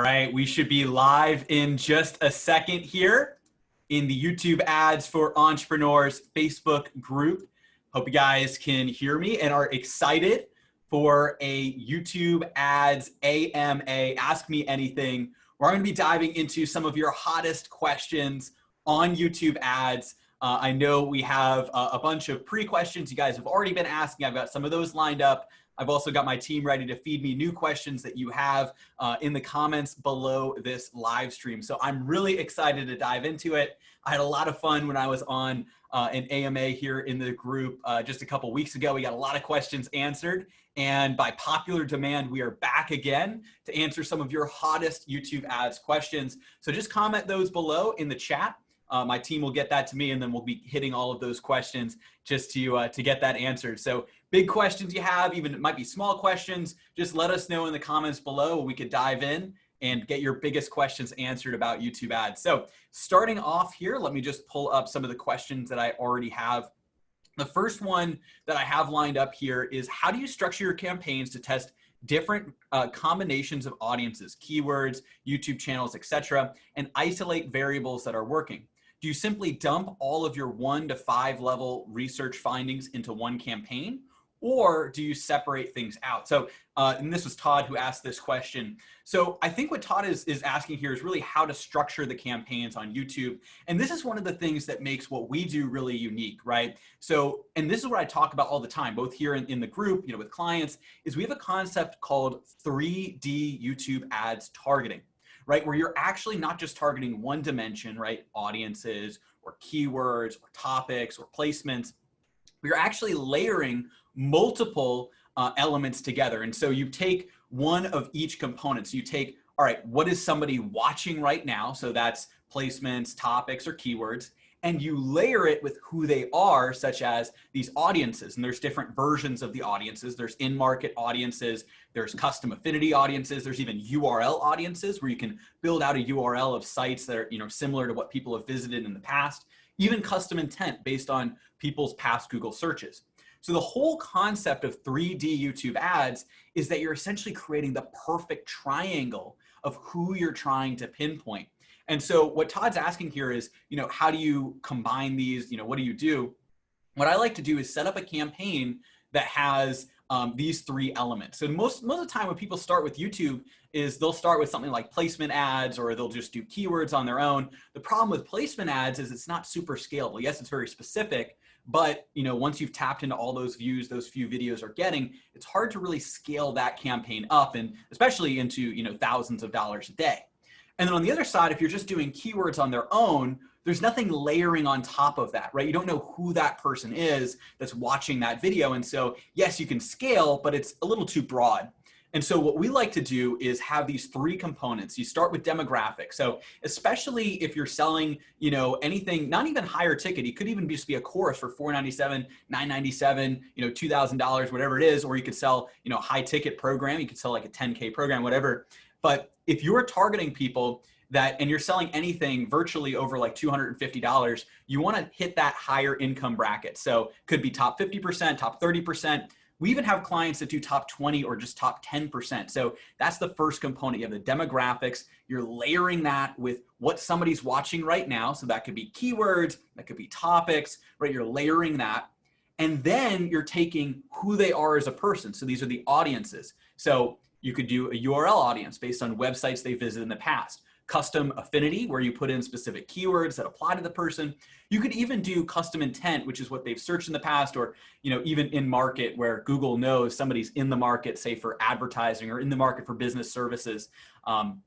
right, we should be live in just a second here in the YouTube Ads for Entrepreneurs Facebook group. Hope you guys can hear me and are excited for a YouTube Ads AMA, Ask Me Anything, where I'm going to be diving into some of your hottest questions on YouTube Ads. I know we have a bunch of pre-questions you guys have already been asking. I've got some of those lined up. I've also got my team ready to feed me new questions that you have in the comments below this live stream. So I'm really excited to dive into it. I had a lot of fun when I was on an AMA here in the group just a couple weeks ago. We got a lot of questions answered. And by popular demand, we are back again to answer some of your hottest YouTube Ads questions. So just comment those below in the chat. My team will get that to me, and then we'll be hitting all of those questions just to get that answered. So big questions you have, even it might be small questions, just let us know in the comments below. We could dive in and get your biggest questions answered about YouTube Ads. So starting off here, let me just pull up some of the questions that I already have. The first one that I have lined up here is, how do you structure your campaigns to test different combinations of audiences, keywords, YouTube channels, etc., and isolate variables that are working? Do you simply dump all of your 1 to 5 level research findings into one campaign, or do you separate things out? So, and this was Todd who asked this question. So I think what Todd is asking here is really how to structure the campaigns on YouTube. And this is one of the things that makes what we do really unique, right? So, and this is what I talk about all the time, both here in the group, you know, with clients, is we have a concept called 3D YouTube ads targeting, right? Where you're actually not just targeting one dimension, right? Audiences or keywords or topics or placements. You're actually layering multiple elements together. And so you take one of each component. So you take, all right, what is somebody watching right now? So that's placements, topics, or keywords. And you layer it with who they are, such as these audiences. And there's different versions of the audiences. There's in-market audiences. There's custom affinity audiences. There's even URL audiences where you can build out a URL of sites that are, you know, similar to what people have visited in the past. Even custom intent based on people's past Google searches. So the whole concept of 3D YouTube ads is that you're essentially creating the perfect triangle of who you're trying to pinpoint. And so what Todd's asking here is, you know, how do you combine these? You know, what do you do? What I like to do is set up a campaign that has these 3 elements. So most of the time when people start with YouTube is they'll start with something like placement ads, or they'll just do keywords on their own. The problem with placement ads is it's not super scalable. Yes, it's very specific, but you know, once you've tapped into all those views those few videos are getting, it's hard to really scale that campaign up, and especially into, you know, thousands of dollars a day. And then on the other side, if you're just doing keywords on their own, there's nothing layering on top of that, right? You don't know who that person is that's watching that video. And so yes, you can scale, but it's a little too broad. And so what we like to do is have these 3 components. You start with demographics. So especially if you're selling, you know, anything, not even higher ticket, it could even just be a course for $497, $997, you know, $2,000, whatever it is, or you could sell, you know, high ticket program. You could sell like a 10K program, whatever. But if you're targeting people that, and you're selling anything virtually over like $250, you want to hit that higher income bracket. So could be top 50%, top 30%. We even have clients that do top 20 or just top 10%. So that's the first component. You have the demographics. You're layering that with what somebody's watching right now. So that could be keywords, that could be topics, right? You're layering that. And then you're taking who they are as a person. So these are the audiences. So you could do a URL audience based on websites they visited in the past. Custom affinity, where you put in specific keywords that apply to the person. You could even do custom intent, which is what they've searched in the past, or, you know, even in market, where Google knows somebody's in the market, say for advertising, or in the market for business services. And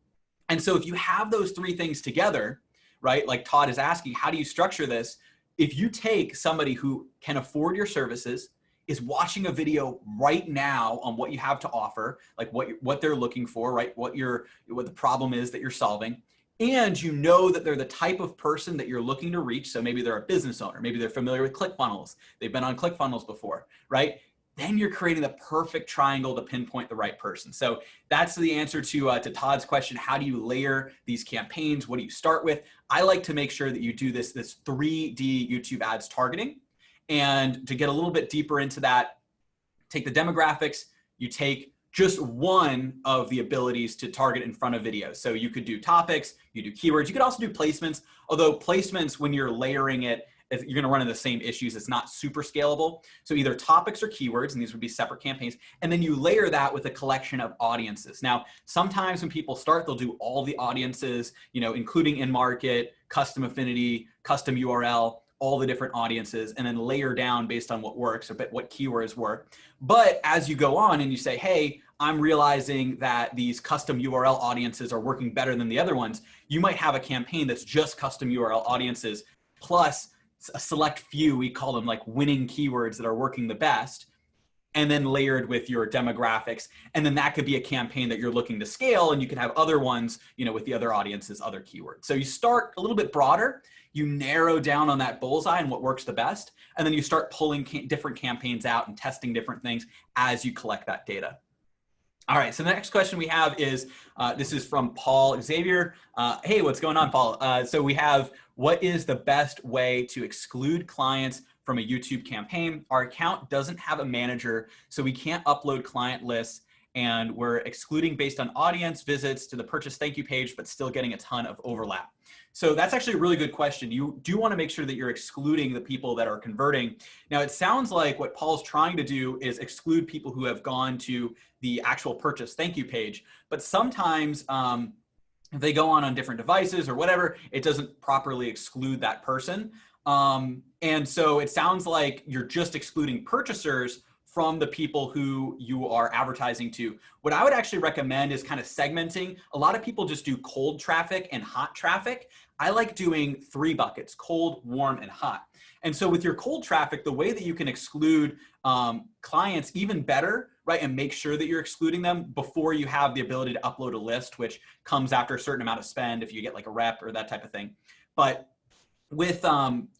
so if you have those 3 things together, right, like Todd is asking, how do you structure this? If you take somebody who can afford your services, is watching a video right now on what you have to offer, like what they're looking for, right? What the problem is that you're solving. And you know that they're the type of person that you're looking to reach. So maybe they're a business owner, maybe they're familiar with ClickFunnels. They've been on ClickFunnels before, right? Then you're creating the perfect triangle to pinpoint the right person. So that's the answer to Todd's question. How do you layer these campaigns? What do you start with? I like to make sure that you do this 3D YouTube ads targeting. And to get a little bit deeper into that, take the demographics, you take just one of the abilities to target in front of videos. So you could do topics, you do keywords, you could also do placements, although placements, when you're layering it, you're going to run into the same issues. It's not super scalable. So either topics or keywords, and these would be separate campaigns. And then you layer that with a collection of audiences. Now, sometimes when people start, they'll do all the audiences, including in-market, custom affinity, custom URL, all the different audiences, and then layer down based on what works or what keywords work. But as you go on and you say, hey, I'm realizing that these custom URL audiences are working better than the other ones, you might have a campaign that's just custom URL audiences plus a select few, we call them like winning keywords that are working the best, and then layered with your demographics. And then that could be a campaign that you're looking to scale, and you can have other ones, with the other audiences, other keywords. So you start a little bit broader, you narrow down on that bullseye and what works the best, and then you start pulling different campaigns out and testing different things as you collect that data. All right, so the next question we have is, this is from Paul Xavier. Hey, what's going on, Paul? So we have, what is the best way to exclude clients from a YouTube campaign? Our account doesn't have a manager, so we can't upload client lists, and we're excluding based on audience visits to the purchase thank you page, but still getting a ton of overlap. So that's actually a really good question. You do want to make sure that you're excluding the people that are converting. Now, it sounds like what Paul's trying to do is exclude people who have gone to the actual purchase thank you page, but sometimes if they go on different devices or whatever, it doesn't properly exclude that person. And so it sounds like you're just excluding purchasers from the people who you are advertising to. What I would actually recommend is kind of segmenting. A lot of people just do cold traffic and hot traffic. I like doing 3 buckets: cold, warm, and hot. And so with your cold traffic, the way that you can exclude clients even better, right, and make sure that you're excluding them before you have the ability to upload a list, which comes after a certain amount of spend if you get like a rep or that type of thing. But with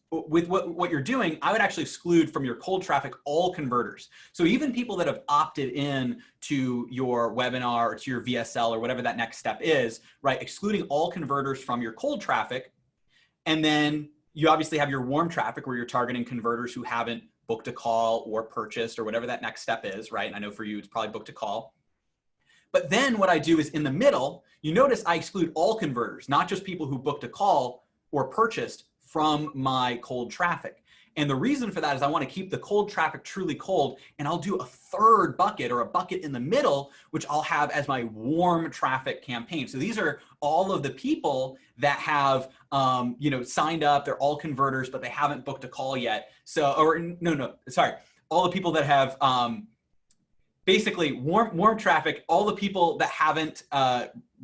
what you're doing, I would actually exclude from your cold traffic all converters. So even people that have opted in to your webinar or to your VSL or whatever that next step is, right, excluding all converters from your cold traffic. And then you obviously have your warm traffic where you're targeting converters who haven't booked a call or purchased or whatever that next step is, right? And I know for you, it's probably booked a call. But then what I do is in the middle, you notice I exclude all converters, not just people who booked a call or purchased from my cold traffic. And the reason for that is I want to keep the cold traffic truly cold, and I'll do a 3rd bucket or a bucket in the middle, which I'll have as my warm traffic campaign. So these are all of the people that have, signed up. They're all converters, but they haven't booked a call yet. So, all the people that have, basically warm traffic, all the people that haven't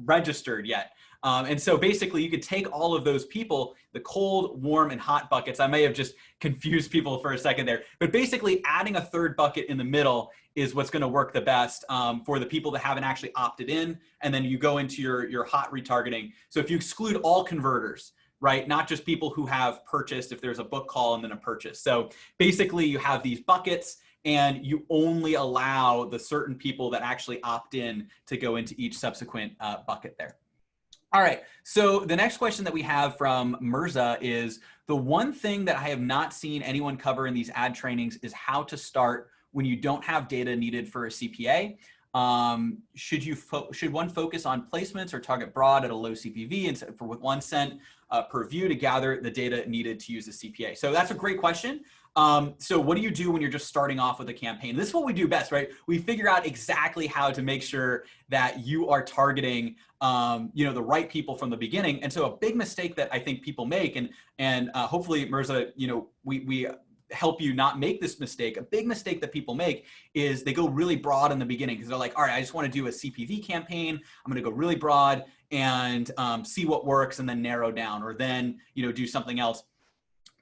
registered yet. And so basically you could take all of those people, the cold, warm, and hot buckets. I may have just confused people for a second there, but basically adding a 3rd bucket in the middle is what's going to work the best for the people that haven't actually opted in. And then you go into your hot retargeting. So if you exclude all converters, right, not just people who have purchased, if there's a book call and then a purchase. So basically you have these buckets, and you only allow the certain people that actually opt in to go into each subsequent bucket there. All right, so the next question that we have from Mirza is, the one thing that I have not seen anyone cover in these ad trainings is how to start when you don't have data needed for a CPA. Should one focus on placements or target broad at a low CPV and with 1 cent per view to gather the data needed to use a CPA? So that's a great question. So what do you do when you're just starting off with a campaign? This is what we do best, right? We figure out exactly how to make sure that you are targeting, the right people from the beginning. And so a big mistake that I think people make, and hopefully Mirza, we help you not make this mistake. A big mistake that people make is they go really broad in the beginning because they're like, all right, I just want to do a CPV campaign. I'm going to go really broad and see what works and then narrow down, or then, do something else.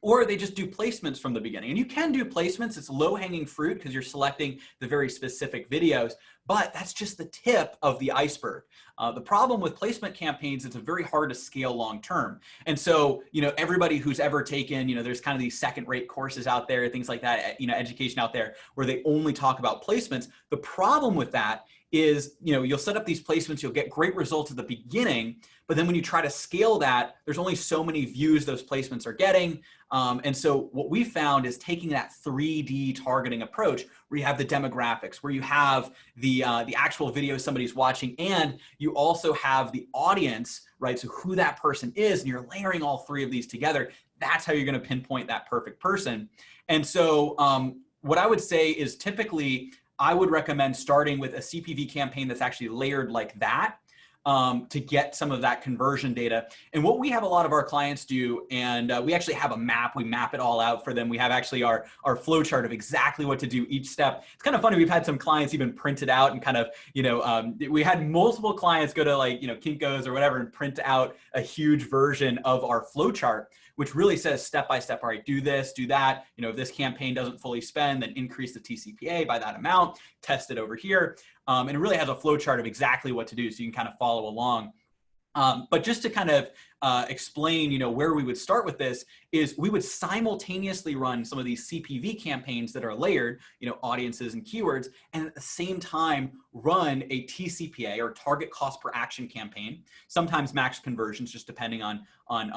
Or they just do placements from the beginning. And you can do placements. It's low-hanging fruit because you're selecting the very specific videos, but that's just the tip of the iceberg. The problem with placement campaigns is it's very hard to scale long-term. And so, everybody who's ever taken, there's kind of these second-rate courses out there, things like that, education out there where they only talk about placements. The problem with that is, you'll set up these placements, you'll get great results at the beginning, but then when you try to scale that, there's only so many views those placements are getting. And so what we found is taking that 3D targeting approach where you have the demographics, where you have the actual video somebody's watching, and you also have the audience, right? So who that person is, and you're layering all three of these together. That's how you're going to pinpoint that perfect person. And so what I would say is typically I would recommend starting with a CPV campaign that's actually layered like that to get some of that conversion data. And what we have a lot of our clients do, and we actually have a map, we map it all out for them. We have actually our flow chart of exactly what to do each step. It's kind of funny, we've had some clients even print it out and kind of, we had multiple clients go to like, Kinko's or whatever and print out a huge version of our flow chart, which really says step by step, all right, do this, do that. If this campaign doesn't fully spend, then increase the TCPA by that amount, test it over here. And it really has a flow chart of exactly what to do so you can kind of follow along. But just to kind of explain, where we would start with this is we would simultaneously run some of these CPV campaigns that are layered, audiences and keywords, and at the same time run a TCPA or target cost per action campaign, sometimes max conversions, just depending on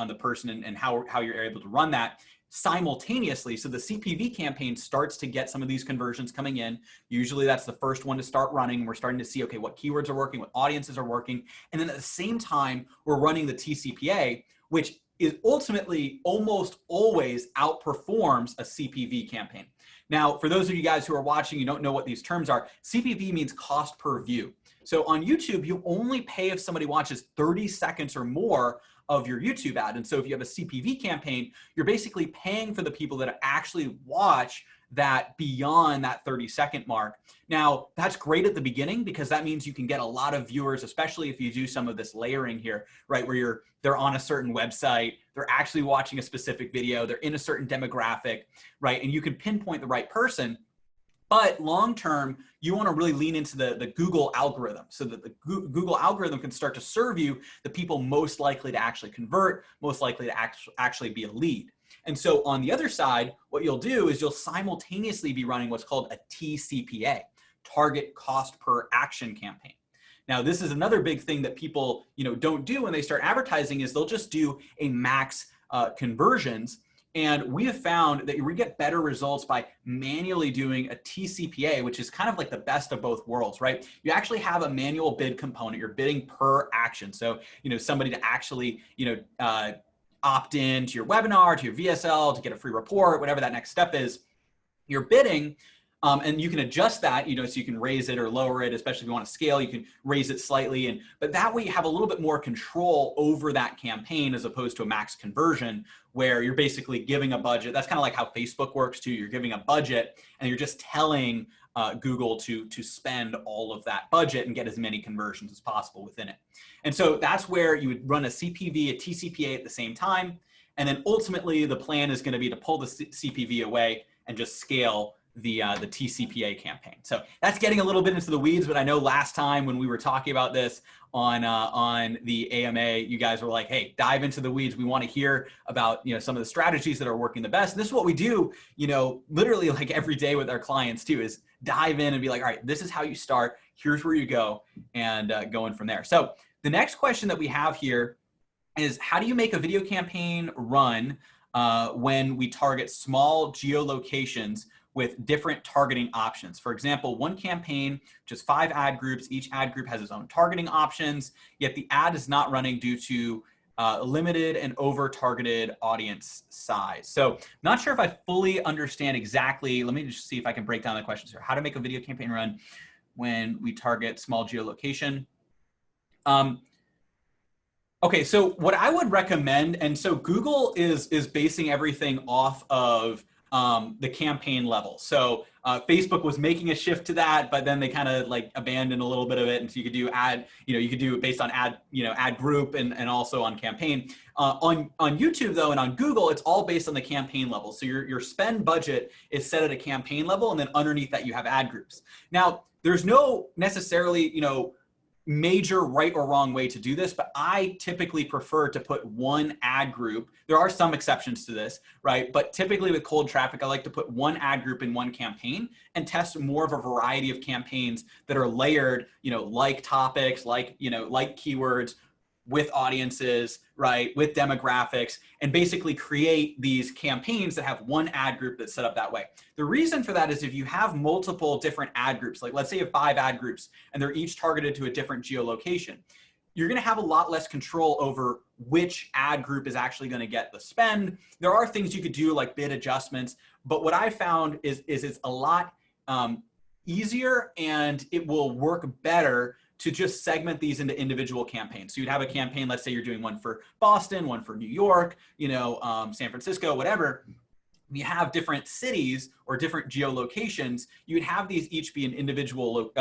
the person and how you're able to run that simultaneously. So the CPV campaign starts to get some of these conversions coming in. Usually that's the first one to start running. We're starting to see, okay, what keywords are working, what audiences are working. And then at the same time, we're running the TCPA, which is ultimately almost always outperforms a CPV campaign. Now, for those of you guys who are watching, you don't know what these terms are. CPV means cost per view. So on YouTube, you only pay if somebody watches 30 seconds or more of your YouTube ad. And so if you have a CPV campaign, you're basically paying for the people that actually watch that beyond that 30-second mark. Now, that's great at the beginning because that means you can get a lot of viewers, especially if you do some of this layering here, right? Where they're on a certain website, they're actually watching a specific video, they're in a certain demographic, right? And you can pinpoint the right person. But long-term, you want to really lean into the Google algorithm so that the Google algorithm can start to serve you the people most likely to actually convert, most likely to actually be a lead. And so on the other side, what you'll do is you'll simultaneously be running what's called a TCPA, target cost per action campaign. Now, this is another big thing that people don't do when they start advertising is they'll just do a max conversions. And we have found that we get better results by manually doing a TCPA, which is kind of like the best of both worlds, right? You actually have a manual bid component. You're bidding per action. So, somebody to actually, opt in to your webinar, to your VSL, to get a free report, whatever that next step is, you're bidding. And you can adjust that, so you can raise it or lower it, especially if you want to scale, you can raise it slightly. But that way you have a little bit more control over that campaign as opposed to a max conversion where you're basically giving a budget. That's kind of like how Facebook works too. You're giving a budget and you're just telling Google to spend all of that budget and get as many conversions as possible within it. And so that's where you would run a CPV, a TCPA at the same time. And then ultimately the plan is going to be to pull the CPV away and just scale the TCPA campaign. So that's getting a little bit into the weeds, but I know last time when we were talking about this on the AMA, you guys were like, hey, dive into the weeds. We want to hear about, some of the strategies that are working the best. And this is what we do, literally like every day with our clients too, is dive in and be like, all right, this is how you start. Here's where you go and going from there. So the next question that we have here is how do you make a video campaign run when we target small geolocations with different targeting options? For example, one campaign, just 5 ad groups, each ad group has its own targeting options, yet the ad is not running due to limited and over-targeted audience size. So not sure if I fully understand exactly. Let me just see if I can break down the questions here. How to make a video campaign run when we target small geolocation. Okay, so what I would recommend, and so Google is basing everything off of the campaign level. So Facebook was making a shift to that, but then they kind of like abandoned a little bit of it. And so you could do ad, you could do it based on ad, ad group and also on campaign. On YouTube though, and on Google, it's all based on the campaign level. So your spend budget is set at a campaign level, and then underneath that you have ad groups. Now, there's no necessarily, major right or wrong way to do this, but I typically prefer to put one ad group. There are some exceptions to this, right? But typically with cold traffic, I like to put one ad group in one campaign and test more of a variety of campaigns that are layered, like topics, like keywords, with audiences, right, with demographics, and basically create these campaigns that have one ad group that's set up that way. The reason for that is if you have multiple different ad groups, like let's say you have 5 ad groups and they're each targeted to a different geolocation, you're going to have a lot less control over which ad group is actually going to get the spend. There are things you could do like bid adjustments, but what I found is it's a lot easier, and it will work better to just segment these into individual campaigns. So you'd have a campaign, let's say you're doing one for Boston, one for New York, San Francisco, whatever. You have different cities or different geolocations, you'd have these each be an individual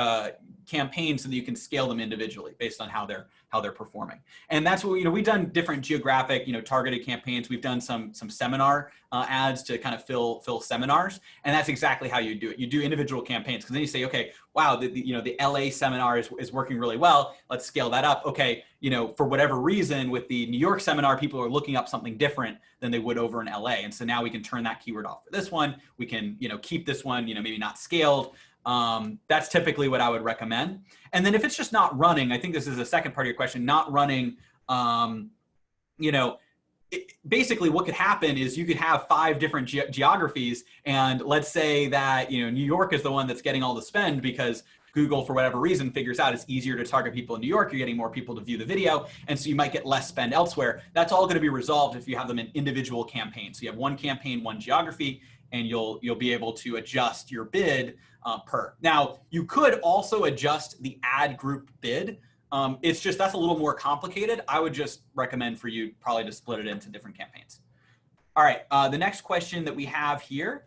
campaign so that you can scale them individually based on how they're performing. And that's what, we've done different geographic, targeted campaigns. We've done some seminar ads to kind of fill seminars. And that's exactly how you do it. You do individual campaigns, because then you say, okay, wow, the LA seminar is working really well. Let's scale that up. Okay, for whatever reason with the New York seminar, people are looking up something different than they would over in LA. And so now we can turn that keyword off for this one. We can, keep this one, maybe not scaled. That's typically what I would recommend. And then if it's just not running, I think this is the second part of your question, not running, basically what could happen is you could have 5 different geographies. And let's say that, New York is the one that's getting all the spend because Google, for whatever reason, figures out it's easier to target people in New York. You're getting more people to view the video. And so you might get less spend elsewhere. That's all going to be resolved if you have them in individual campaigns. So you have one campaign, one geography, and you'll be able to adjust your bid per. Now, you could also adjust the ad group bid. It's just, that's a little more complicated. I would just recommend for you probably to split it into different campaigns. All right, the next question that we have here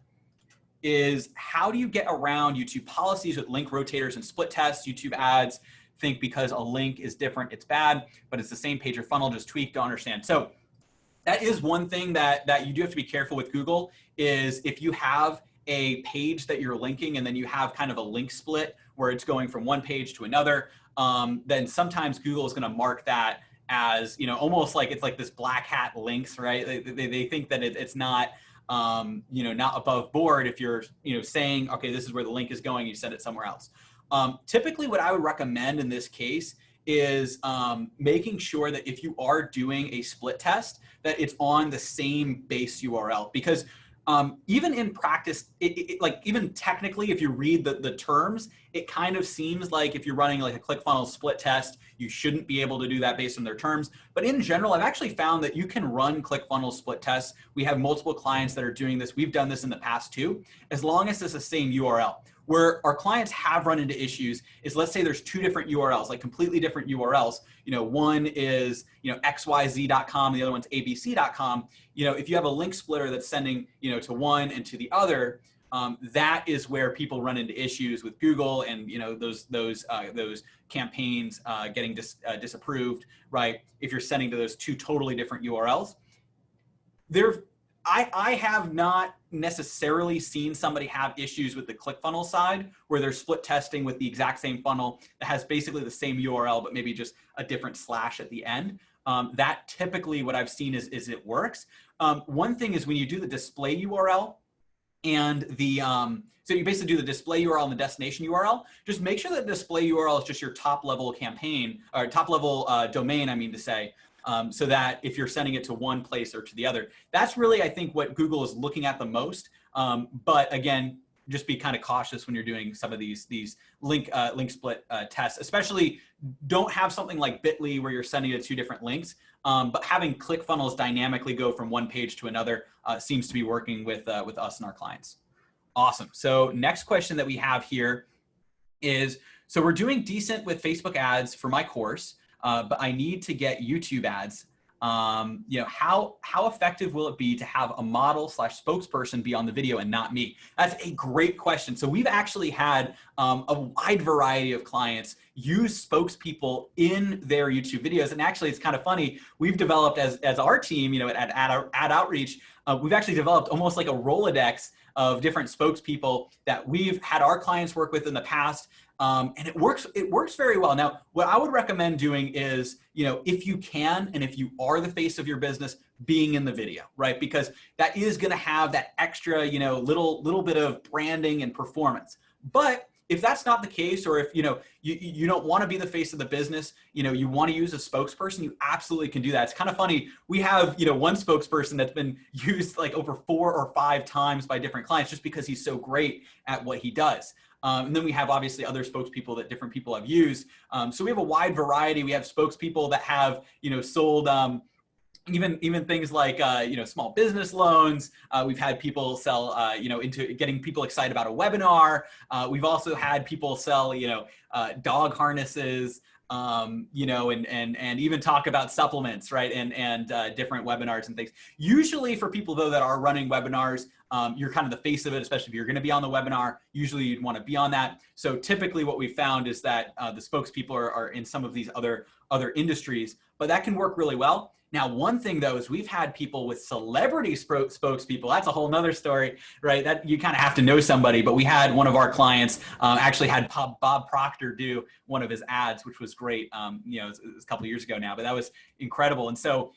is, how do you get around YouTube policies with link rotators and split tests? YouTube ads think because a link is different, it's bad, but it's the same page or funnel, just tweaked to understand. So that is one thing that you do have to be careful with Google, is if you have a page that you're linking and then you have kind of a link split where it's going from one page to another, then sometimes Google is going to mark that as, almost like it's like this black hat links, right? They think that it's not, not above board if you're, saying, okay, this is where the link is going, you send it somewhere else. Typically what I would recommend in this case is making sure that if you are doing a split test, that it's on the same base URL, because even in practice, like even technically, if you read the terms, it kind of seems like if you're running like a ClickFunnels split test, you shouldn't be able to do that based on their terms. But in general, I've actually found that you can run ClickFunnels split tests. We have multiple clients that are doing this. We've done this in the past too, as long as it's the same URL. Where our clients have run into issues is, let's say there's 2 different URLs, like completely different URLs. One is, xyz.com, the other one's abc.com. If you have a link splitter that's sending, to one and to the other, that is where people run into issues with Google and, those campaigns getting disapproved, right? If you're sending to those 2 totally different URLs. I have not necessarily seen somebody have issues with the ClickFunnels side where they're split testing with the exact same funnel that has basically the same URL, but maybe just a different slash at the end. That typically what I've seen is it works. One thing is when you do the display URL and the, so you basically do the display URL and the destination URL, just make sure that the display URL is just your top level campaign or top level domain, I mean to say. So that if you're sending it to one place or to the other, that's really, I think, what Google is looking at the most. But again, just be kind of cautious when you're doing some of these link split tests, especially don't have something like Bitly where you're sending it to 2 different links. But having ClickFunnels dynamically go from one page to another seems to be working with us and our clients. Awesome. So next question that we have here is, so we're doing decent with Facebook ads for my course. But I need to get YouTube ads. How effective will it be to have a model / spokesperson be on the video and not me? That's a great question. So we've actually had a wide variety of clients use spokespeople in their YouTube videos. And actually, it's kind of funny. We've developed as our team, at Ad Outreach, we've actually developed almost like a Rolodex of different spokespeople that we've had our clients work with in the past. And it works very well. Now, what I would recommend doing is, if you can, and if you are the face of your business, being in the video, right? Because that is going to have that extra, little bit of branding and performance. But if that's not the case, or if, you don't want to be the face of the business, you want to use a spokesperson, you absolutely can do that. It's kind of funny. We have, one spokesperson that's been used like over 4 or 5 times by different clients just because he's so great at what he does. And then we have obviously other spokespeople that different people have used. So we have a wide variety. We have spokespeople that have, sold, even things like, small business loans. We've had people sell, into getting people excited about a webinar. We've also had people sell, dog harnesses, and even talk about supplements, right? And different webinars and things. Usually for people though that are running webinars, you're kind of the face of it, especially if you're going to be on the webinar. Usually you'd want to be on that. So typically what we found is that the spokespeople are in some of these other industries, but that can work really well. Now, one thing though is we've had people with celebrity spokespeople. That's a whole nother story, right? That you kind of have to know somebody. But we had one of our clients actually had Bob Proctor do one of his ads, which was great. It was a couple of years ago now, but that was incredible. And so,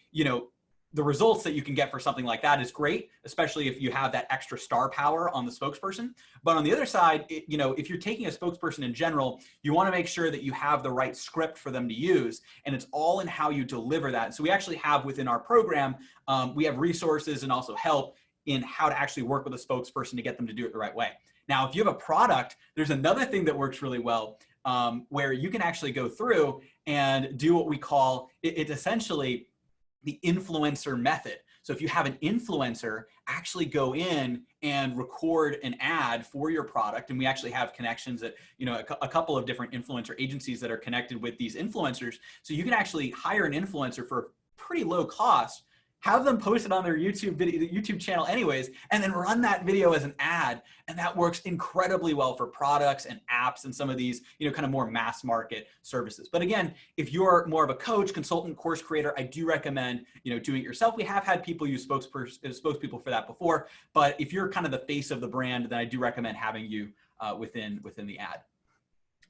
the results that you can get for something like that is great, especially if you have that extra star power on the spokesperson. But on the other side, if you're taking a spokesperson in general, you want to make sure that you have the right script for them to use, and it's all in how you deliver that. So we actually have within our program, we have resources and also help in how to actually work with a spokesperson to get them to do it the right way. Now, if you have a product, there's another thing that works really well, where you can actually go through and do what we call, it's essentially the influencer method. So if you have an influencer actually go in and record an ad for your product, and we actually have connections at, a couple of different influencer agencies that are connected with these influencers. So you can actually hire an influencer for pretty low cost, have them post it on their YouTube channel anyways, and then run that video as an ad. And that works incredibly well for products and apps and some of these, kind of more mass market services. But again, if you're more of a coach, consultant, course creator, I do recommend, doing it yourself. We have had people use spokespeople for that before, but if you're kind of the face of the brand, then I do recommend having you within the ad.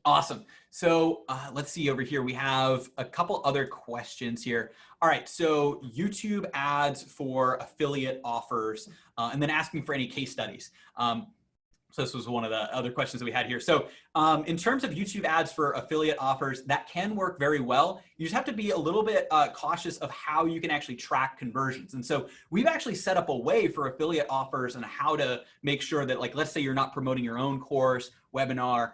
Awesome. So let's see over here. We have a couple other questions here. All right. So YouTube ads for affiliate offers, and then asking for any case studies. So this was one of the other questions that we had here. So in terms of YouTube ads for affiliate offers, that can work very well. You just have to be a little bit cautious of how you can actually track conversions. And so we've actually set up a way for affiliate offers and how to make sure that, like, let's say you're not promoting your own course, webinar,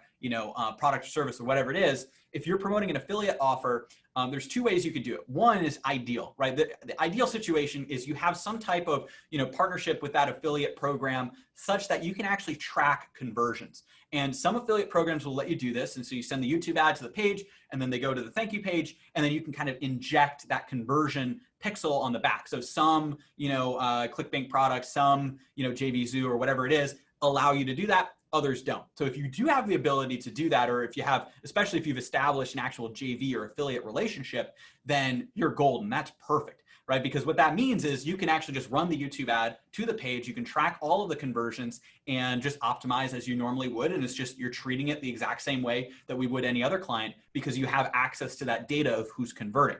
product or service or whatever it is. If you're promoting an affiliate offer, there's 2 ways you could do it. One is ideal, right? The ideal situation is you have some type of, partnership with that affiliate program such that you can actually track conversions. And some affiliate programs will let you do this. And so you send the YouTube ad to the page, and then they go to the thank you page, and then you can kind of inject that conversion pixel on the back. So some, ClickBank products, some, JVZoo or whatever it is, allow you to do that. Others don't. So if you do have the ability to do that, or if you have, especially if you've established an actual JV or affiliate relationship, then you're golden. That's perfect, right? Because what that means is you can actually just run the YouTube ad to the page. You can track all of the conversions and just optimize as you normally would. And it's just, you're treating it the exact same way that we would any other client, because you have access to that data of who's converting.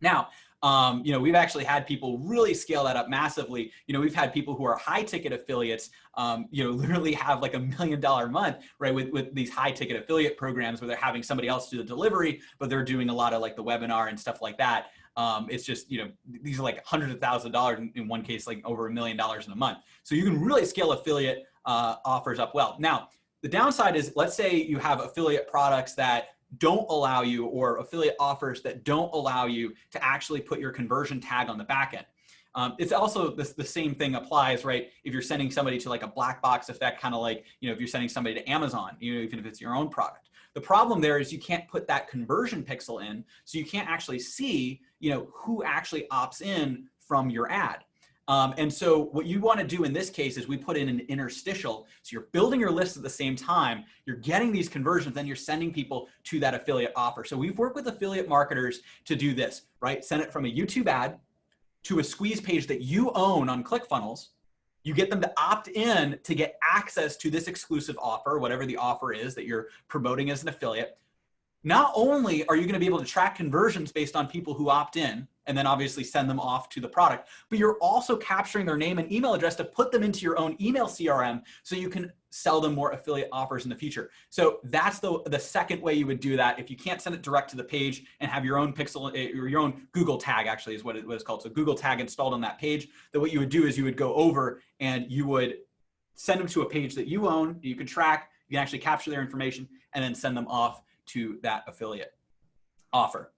Now, we've actually had people really scale that up massively. We've had people who are high ticket affiliates, literally have like $1 million a month, right? With these high ticket affiliate programs where they're having somebody else do the delivery, but they're doing a lot of like the webinar and stuff like that. It's just, these are like hundreds of thousands of dollars, in one case, like over $1 million in a month. So you can really scale affiliate offers up well. Now, the downside is, let's say you have affiliate products that don't allow you, or affiliate offers that don't allow you to actually put your conversion tag on the back end. It's also the same thing applies, right? If you're sending somebody to like a black box effect, kind of like, if you're sending somebody to Amazon, even if it's your own product. The problem there is you can't put that conversion pixel in, so you can't actually see, who actually opts in from your ad. And so what you want to do in this case is we put in an interstitial. So you're building your list at the same time, you're getting these conversions, then you're sending people to that affiliate offer. So we've worked with affiliate marketers to do this, right? Send it from a YouTube ad to a squeeze page that you own on ClickFunnels, You get them to opt in to get access to this exclusive offer, whatever the offer is that you're promoting as an affiliate. Not only are you going to be able to track conversions based on people who opt in and then obviously send them off to the product, but you're also capturing their name and email address to put them into your own email CRM so you can sell them more affiliate offers in the future. So that's the second way you would do that. If you can't send it direct to the page and have your own pixel or your own Google tag, actually is what it's called. So Google tag installed on that page, then what you would do is you would go over and you would send them to a page that you own, you can track, you can actually capture their information and then send them off to that affiliate offer.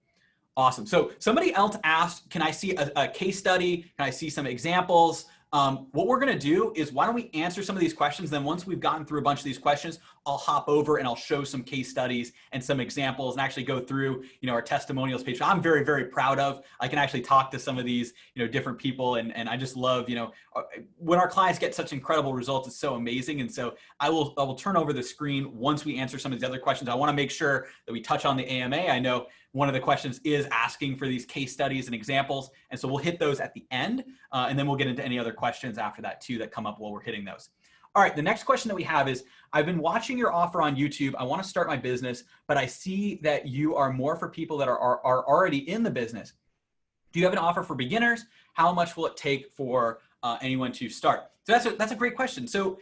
Awesome. So somebody else asked, can I see a case study? Can I see some examples? What we're going to do is why don't we answer some of these questions? Then once we've gotten through a bunch of these questions, I'll hop over and I'll show some case studies and some examples and actually go through, our testimonials page. I'm very, very proud of. I can actually talk to some of these, different people. And I just love, when our clients get such incredible results, it's so amazing. And so I will turn over the screen once we answer some of these other questions. I want to make sure that we touch on the AMA. I know one of the questions is asking for these case studies and examples. And so we'll hit those at the end. And then we'll get into any other questions after that too that come up while we're hitting those. All right, the next question that we have is, I've been watching your offer on YouTube. I want to start my business, but I see that you are more for people that are already in the business. Do you have an offer for beginners? How much will it take for anyone to start? So that's a great question. So,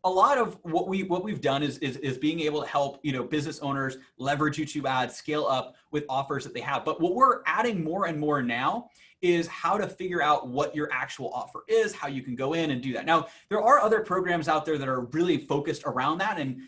a lot of what we've done is being able to help, business owners leverage YouTube ads, scale up with offers that they have. But what we're adding more and more now is how to figure out what your actual offer is, how you can go in and do that. Now, there are other programs out there that are really focused around that. And,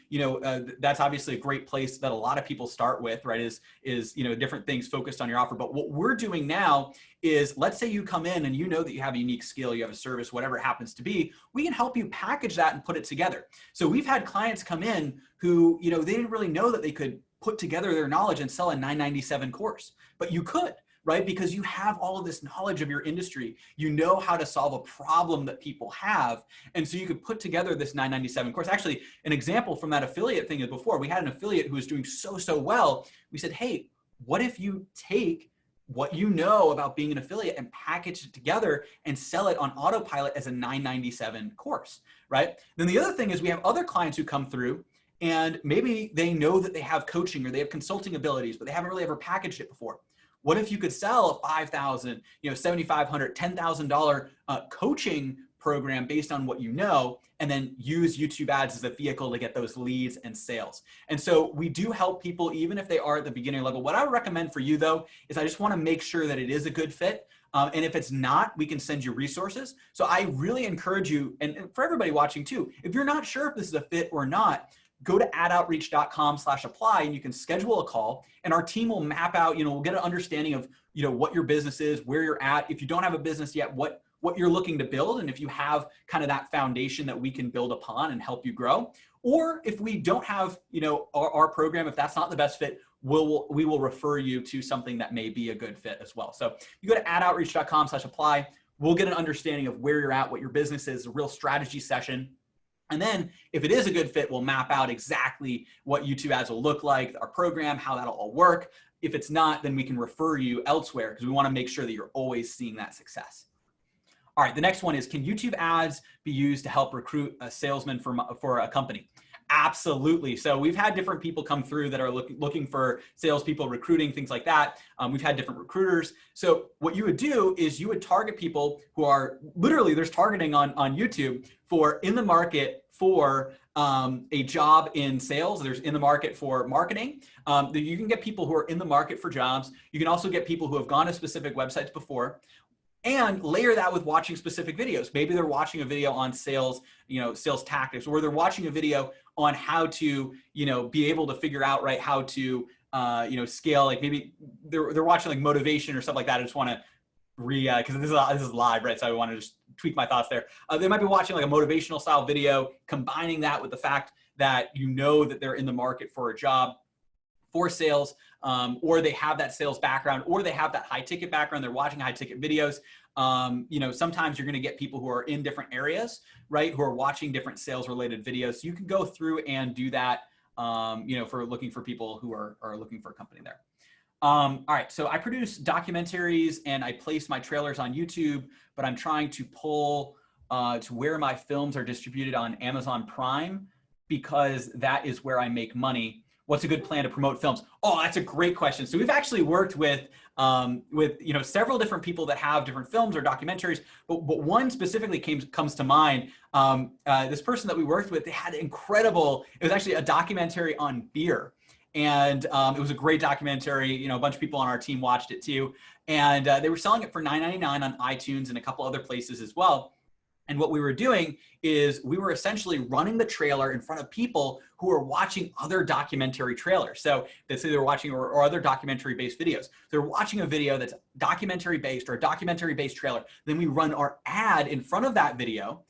that's obviously a great place that a lot of people start with, right? Is different things focused on your offer. But what we're doing now is, let's say you come in and you know that you have a unique skill, you have a service, whatever it happens to be, we can help you package that and put it together. So we've had clients come in who, they didn't really know that they could put together their knowledge and sell a $997 course, but you could, right? Because you have all of this knowledge of your industry. You know how to solve a problem that people have. And so you could put together this $997 course. Actually, an example from that affiliate thing is before, we had an affiliate who was doing so well. We said, hey, what if you take what you know about being an affiliate and package it together and sell it on autopilot as a $997 course, right? Then the other thing is we have other clients who come through and maybe they know that they have coaching or they have consulting abilities, but they haven't really ever packaged it before. What if you could sell a $5,000, $7,500, $10,000 coaching program based on what you know, and then use YouTube ads as a vehicle to get those leads and sales? And so we do help people even if they are at the beginner level. What I would recommend for you though, is I just want to make sure that it is a good fit. And if it's not, we can send you resources. So I really encourage you, and for everybody watching too, if you're not sure if this is a fit or not, go to adoutreach.com/apply and you can schedule a call and our team will map out, we'll get an understanding of, what your business is, where you're at. If you don't have a business yet, what you're looking to build. And if you have kind of that foundation that we can build upon and help you grow. Or if we don't have, our program, if that's not the best fit, we will refer you to something that may be a good fit as well. So you go to adoutreach.com/apply, we'll get an understanding of where you're at, what your business is, a real strategy session. And then if it is a good fit, we'll map out exactly what YouTube ads will look like, our program, how that'll all work. If it's not, then we can refer you elsewhere because we want to make sure that you're always seeing that success. All right, the next one is, can YouTube ads be used to help recruit a salesman for a company? Absolutely. So we've had different people come through that are looking for salespeople, recruiting, things like that. We've had different recruiters. So what you would do is you would target people who are literally, there's targeting on YouTube for in the market for a job in sales. There's in the market for marketing. You can get people who are in the market for jobs. You can also get people who have gone to specific websites before, and layer that with watching specific videos. Maybe they're watching a video on sales, sales tactics, or they're watching a video on how to, be able to figure out, right, how to, scale. Like maybe they're watching like motivation or stuff like that. I just want to because this is live, right? So I want to just tweak my thoughts there. They might be watching like a motivational style video, combining that with the fact that that they're in the market for a job, for sales, or they have that sales background, or they have that high ticket background. They're watching high ticket videos. Sometimes you're going to get people who are in different areas, right? Who are watching different sales related videos. So you can go through and do that, for looking for people who are looking for a company there. All right, so I produce documentaries and I place my trailers on YouTube, but I'm trying to pull to where my films are distributed on Amazon Prime because that is where I make money. What's a good plan to promote films? Oh, that's a great question. So we've actually worked with several different people that have different films or documentaries, but one specifically comes to mind. This person that we worked with, they had incredible. It was actually a documentary on beer, and it was a great documentary. A bunch of people on our team watched it too, and they were selling it for $9.99 on iTunes and a couple other places as well. And what we were doing is we were essentially running the trailer in front of people who are watching other documentary trailers. So let's say they're watching or other documentary-based videos. They're watching a video that's documentary-based or a documentary-based trailer. Then we run our ad in front of that video.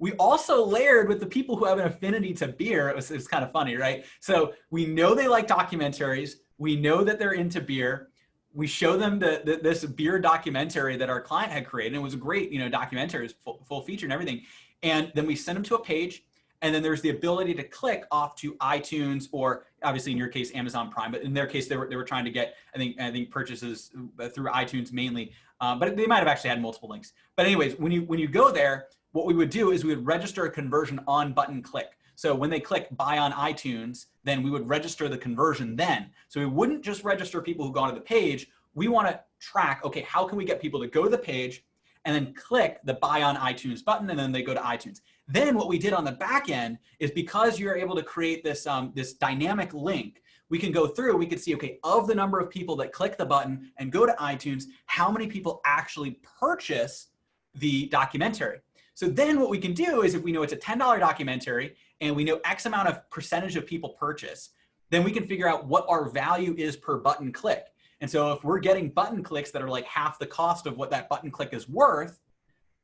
We also layered with the people who have an affinity to beer. It was kind of funny, right? So we know they like documentaries. We know that they're into beer. We show them this beer documentary that our client had created. It was a great, documentary, it was full feature and everything. And then we send them to a page, and then there's the ability to click off to iTunes, or obviously in your case, Amazon Prime. But in their case, they were trying to get, I think purchases through iTunes mainly. But they might have actually had multiple links. But anyways, when you go there, what we would do is we would register a conversion on button click. So when they click buy on iTunes, then we would register the conversion then. So we wouldn't just register people who go to the page. We want to track, okay, how can we get people to go to the page and then click the buy on iTunes button, and then they go to iTunes. Then what we did on the back end is, because you're able to create this, this dynamic link, we can go through, we could see, okay, of the number of people that click the button and go to iTunes, how many people actually purchase the documentary. So then what we can do is, if we know it's a $10 documentary and we know X amount of percentage of people purchase, then we can figure out what our value is per button click. And so if we're getting button clicks that are like half the cost of what that button click is worth,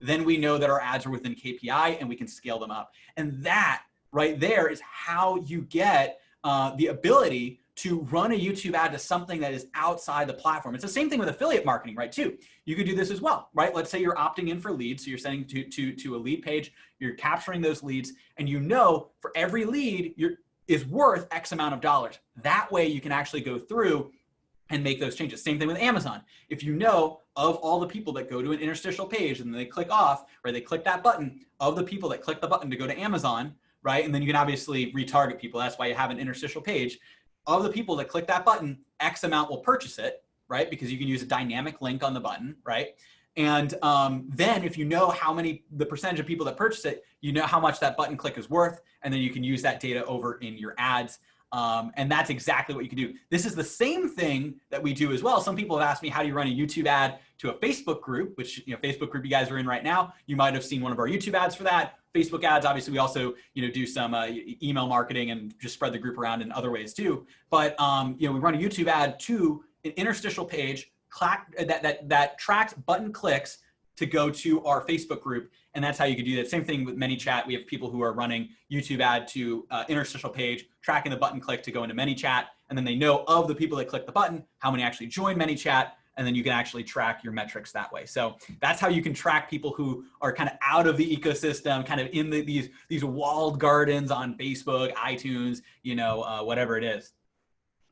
then we know that our ads are within KPI and we can scale them up. And that right there is how you get the ability to run a YouTube ad to something that is outside the platform. It's the same thing with affiliate marketing, right, too. You could do this as well, right? Let's say you're opting in for leads. So you're sending to a lead page, you're capturing those leads, and for every lead is worth X amount of dollars. That way you can actually go through and make those changes. Same thing with Amazon. If you know of all the people that go to an interstitial page and they click off, or they click that button, of the people that click the button to go to Amazon, right? And then you can obviously retarget people. That's why you have an interstitial page. Of the people that click that button, X amount will purchase it, right? Because you can use a dynamic link on the button, right? And then if you know the percentage of people that purchase it, you know how much that button click is worth, and then you can use that data over in your ads. And that's exactly what you can do. This is the same thing that we do as well. Some people have asked me, how do you run a YouTube ad to a Facebook group, which, Facebook group you guys are in right now. You might have seen one of our YouTube ads for that. Facebook ads, obviously, we also, do some email marketing and just spread the group around in other ways too. But, we run a YouTube ad to an interstitial page that tracks button clicks to go to our Facebook group. And that's how you could do that. Same thing with ManyChat. We have people who are running YouTube ad to interstitial page, tracking the button click to go into ManyChat. And then they know of the people that click the button, how many actually join ManyChat. And then you can actually track your metrics that way. So that's how you can track people who are kind of out of the ecosystem, kind of in these walled gardens on Facebook, iTunes, whatever it is.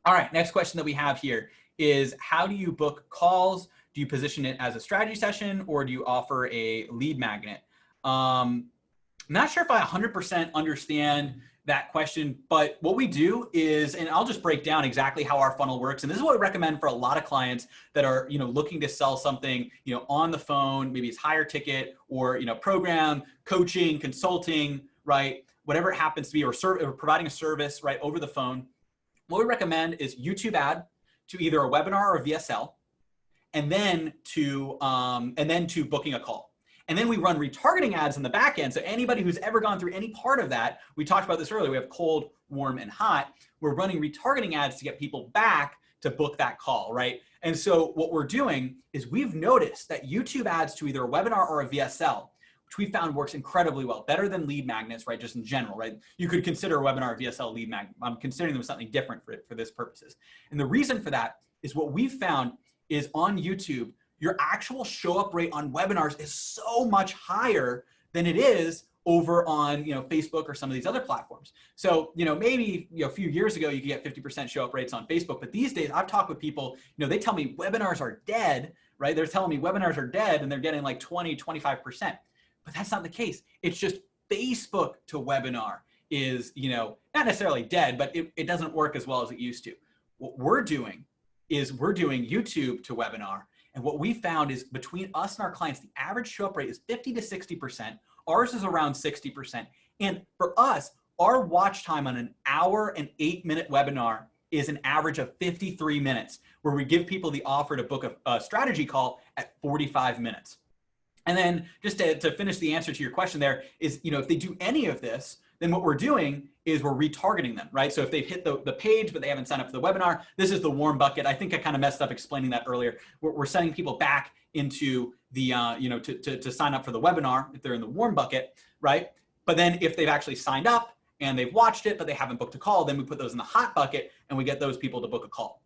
All right, next question that we have here is, how do you book calls? Do you position it as a strategy session, or do you offer a lead magnet? I'm not sure if I 100% understand that question, but what we do is, and I'll just break down exactly how our funnel works. And this is what I recommend for a lot of clients that are, looking to sell something, on the phone, maybe it's higher ticket, or, program, coaching, consulting, right? Whatever it happens to be, or providing a service, right, over the phone. What we recommend is YouTube ad to either a webinar or a VSL, and then to booking a call. And then we run retargeting ads in the back end. So anybody who's ever gone through any part of that, we talked about this earlier, we have cold, warm, and hot. We're running retargeting ads to get people back to book that call, right? And so what we're doing is, we've noticed that YouTube ads to either a webinar or a VSL, which we found works incredibly well, better than lead magnets, right? Just in general, right? You could consider a webinar or VSL lead magnet. I'm considering them something different for this purposes. And the reason for that is, what we've found is, on YouTube, your actual show up rate on webinars is so much higher than it is over on Facebook or some of these other platforms. So maybe a few years ago you could get 50% show up rates on Facebook, but these days I've talked with people, they tell me webinars are dead, right? They're telling me webinars are dead, and they're getting like 20, 25%. but that's not the case. It's just Facebook to webinar is, not necessarily dead, but it doesn't work as well as it used to. What we're doing is we're doing YouTube to webinar. And what we found is between us and our clients, the average show up rate is 50 to 60%. Ours is around 60%. And for us, our watch time on an hour and 8-minute webinar is an average of 53 minutes, where we give people the offer to book a strategy call at 45 minutes. And then just to finish the answer to your question there is, if they do any of this, then what we're doing is we're retargeting them, right? So if they've hit the page, but they haven't signed up for the webinar, this is the warm bucket. I think I kind of messed up explaining that earlier. We're sending people back into the, to sign up for the webinar if they're in the warm bucket, right? But then if they've actually signed up and they've watched it, but they haven't booked a call, then we put those in the hot bucket and we get those people to book a call.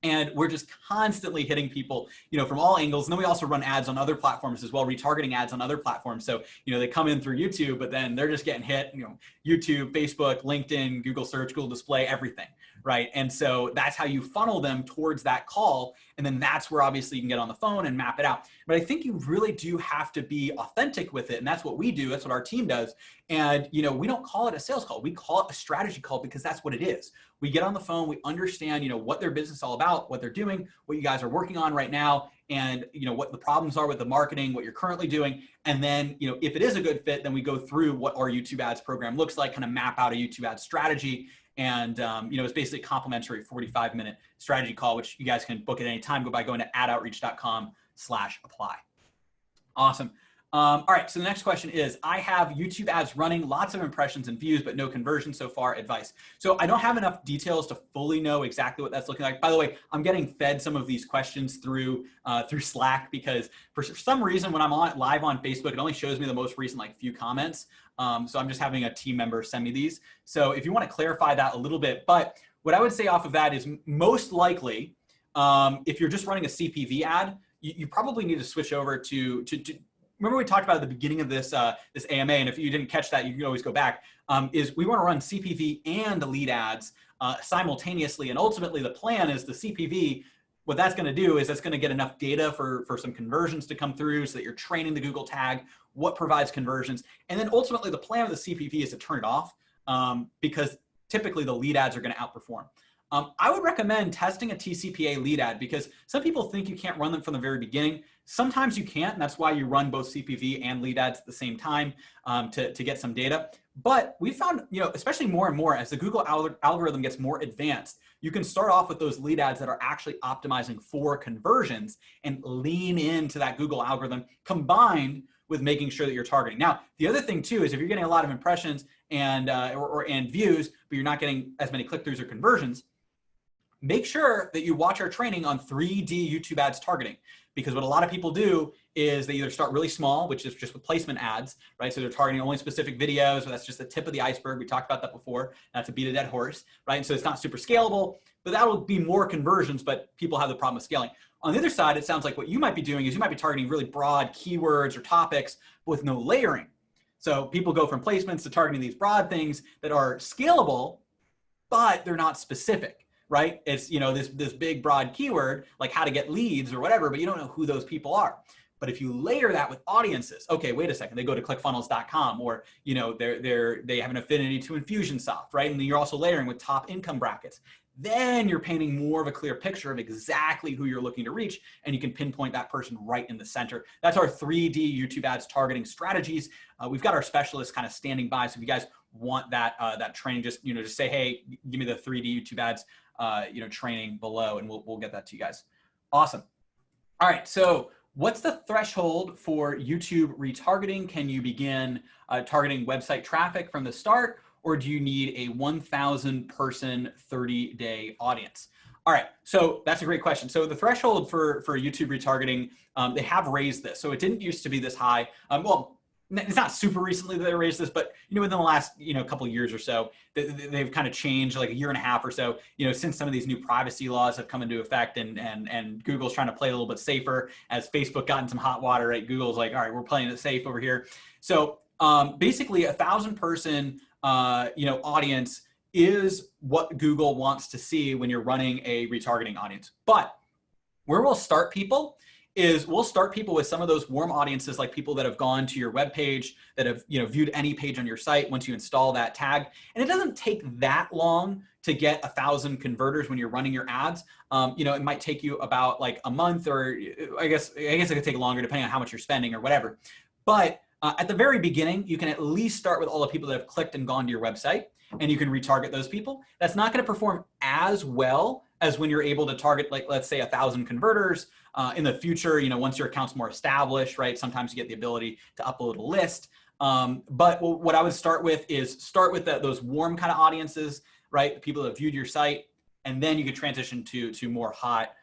And we're just constantly hitting people, from all angles. And then we also run ads on other platforms as well, retargeting ads on other platforms. So, they come in through YouTube, but then they're just getting hit, YouTube, Facebook, LinkedIn, Google search, Google display, everything, right? And so that's how you funnel them towards that call. And then that's where obviously you can get on the phone and map it out. But I think you really do have to be authentic with it. And that's what we do. That's what our team does. And, we don't call it a sales call. We call it a strategy call because that's what it is. We get on the phone, we understand, what their business is all about, what they're doing, what you guys are working on right now, and, what the problems are with the marketing, what you're currently doing. And then, if it is a good fit, then we go through what our YouTube ads program looks like, kind of map out a YouTube ad strategy. And, it's basically a complimentary 45-minute strategy call, which you guys can book at any time. Go by going to adoutreach.com/apply. Awesome. All right, so the next question is, I have YouTube ads running, lots of impressions and views, but no conversion so far, advice. So I don't have enough details to fully know exactly what that's looking like. By the way, I'm getting fed some of these questions through Slack, because for some reason when I'm live on Facebook, it only shows me the most recent few comments. So I'm just having a team member send me these. So if you want to clarify that a little bit, but what I would say off of that is most likely, if you're just running a CPV ad, you probably need to switch over to remember we talked about at the beginning of this this AMA, and if you didn't catch that, you can always go back, is we want to run CPV and lead ads simultaneously. And ultimately the plan is the CPV, what that's going to do is that's going to get enough data for some conversions to come through so that you're training the Google tag, what provides conversions. And then ultimately the plan of the CPV is to turn it off because typically the lead ads are going to outperform. I would recommend testing a TCPA lead ad, because some people think you can't run them from the very beginning. Sometimes you can't, and that's why you run both CPV and lead ads at the same time to get some data. But we found, especially more and more as the Google algorithm gets more advanced, you can start off with those lead ads that are actually optimizing for conversions and lean into that Google algorithm combined with making sure that you're targeting. Now, the other thing too is if you're getting a lot of impressions and views, but you're not getting as many click-throughs or conversions, make sure that you watch our training on 3D YouTube ads targeting, because what a lot of people do is they either start really small, which is just with placement ads, right? So they're targeting only specific videos, or that's just the tip of the iceberg. We talked about that before. That's a beat a dead horse, right? And so it's not super scalable, but that will be more conversions, but people have the problem with scaling. On the other side, it sounds like what you might be doing is you might be targeting really broad keywords or topics with no layering. So people go from placements to targeting these broad things that are scalable, but they're not specific. Right? It's, this big broad keyword, like how to get leads or whatever, but you don't know who those people are. But if you layer that with audiences, okay, wait a second, they go to clickfunnels.com, or, they have an affinity to Infusionsoft, right? And then you're also layering with top income brackets. Then you're painting more of a clear picture of exactly who you're looking to reach, and you can pinpoint that person right in the center. That's our 3D YouTube ads targeting strategies. We've got our specialists kind of standing by. So if you guys want that training, just, just say, hey, give me the 3D YouTube ads training below, and we'll get that to you guys. Awesome. All right. So what's the threshold for YouTube retargeting? Can you begin targeting website traffic from the start, or do you need a 1,000 person 30-day audience? All right. So that's a great question. So the threshold for YouTube retargeting, they have raised this. So it didn't used to be this high. Well, it's not super recently that they raised this, but within the last couple of years or so, they've kind of changed, like a year and a half or so. Since some of these new privacy laws have come into effect, and Google's trying to play a little bit safer as Facebook got in some hot water. Right, Google's like, all right, we're playing it safe over here. So basically, 1,000 person audience is what Google wants to see when you're running a retargeting audience. But where we'll start people is we'll start people with some of those warm audiences, like people that have gone to your web page, that have viewed any page on your site once you install that tag. And it doesn't take that long to get 1,000 converters when you're running your ads. It might take you about like a month, or I guess it could take longer depending on how much you're spending or whatever. But at the very beginning, you can at least start with all the people that have clicked and gone to your website, and you can retarget those people. That's not going to perform as well as when you're able to target, like, let's say 1,000 converters. In the future, once your account's more established, right? Sometimes you get the ability to upload a list. But what I would start with is those warm kind of audiences, right? The people that have viewed your site, and then you could transition to more hot,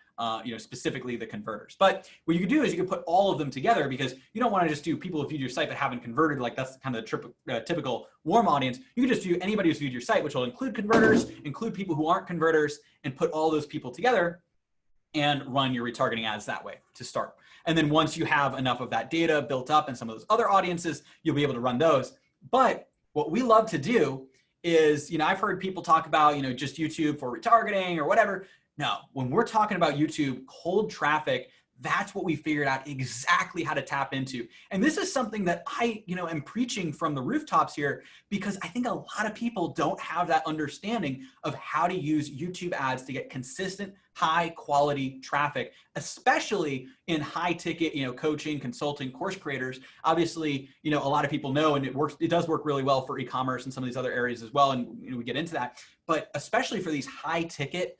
specifically the converters. But what you could do is you could put all of them together, because you don't want to just do people who viewed your site but haven't converted. Like, that's kind of the typical warm audience. You could just do anybody who's viewed your site, which will include converters, include people who aren't converters, and put all those people together and run your retargeting ads that way to start. And then once you have enough of that data built up and some of those other audiences, you'll be able to run those. But what we love to do is, I've heard people talk about, just YouTube for retargeting or whatever. No, when we're talking about YouTube cold traffic, that's what we figured out exactly how to tap into. And this is something that I, am preaching from the rooftops here, because I think a lot of people don't have that understanding of how to use YouTube ads to get consistent, high quality traffic, especially in high ticket, coaching, consulting, course creators. Obviously, a lot of people know, and it does work really well for e-commerce and some of these other areas as well. And we get into that, but especially for these high ticket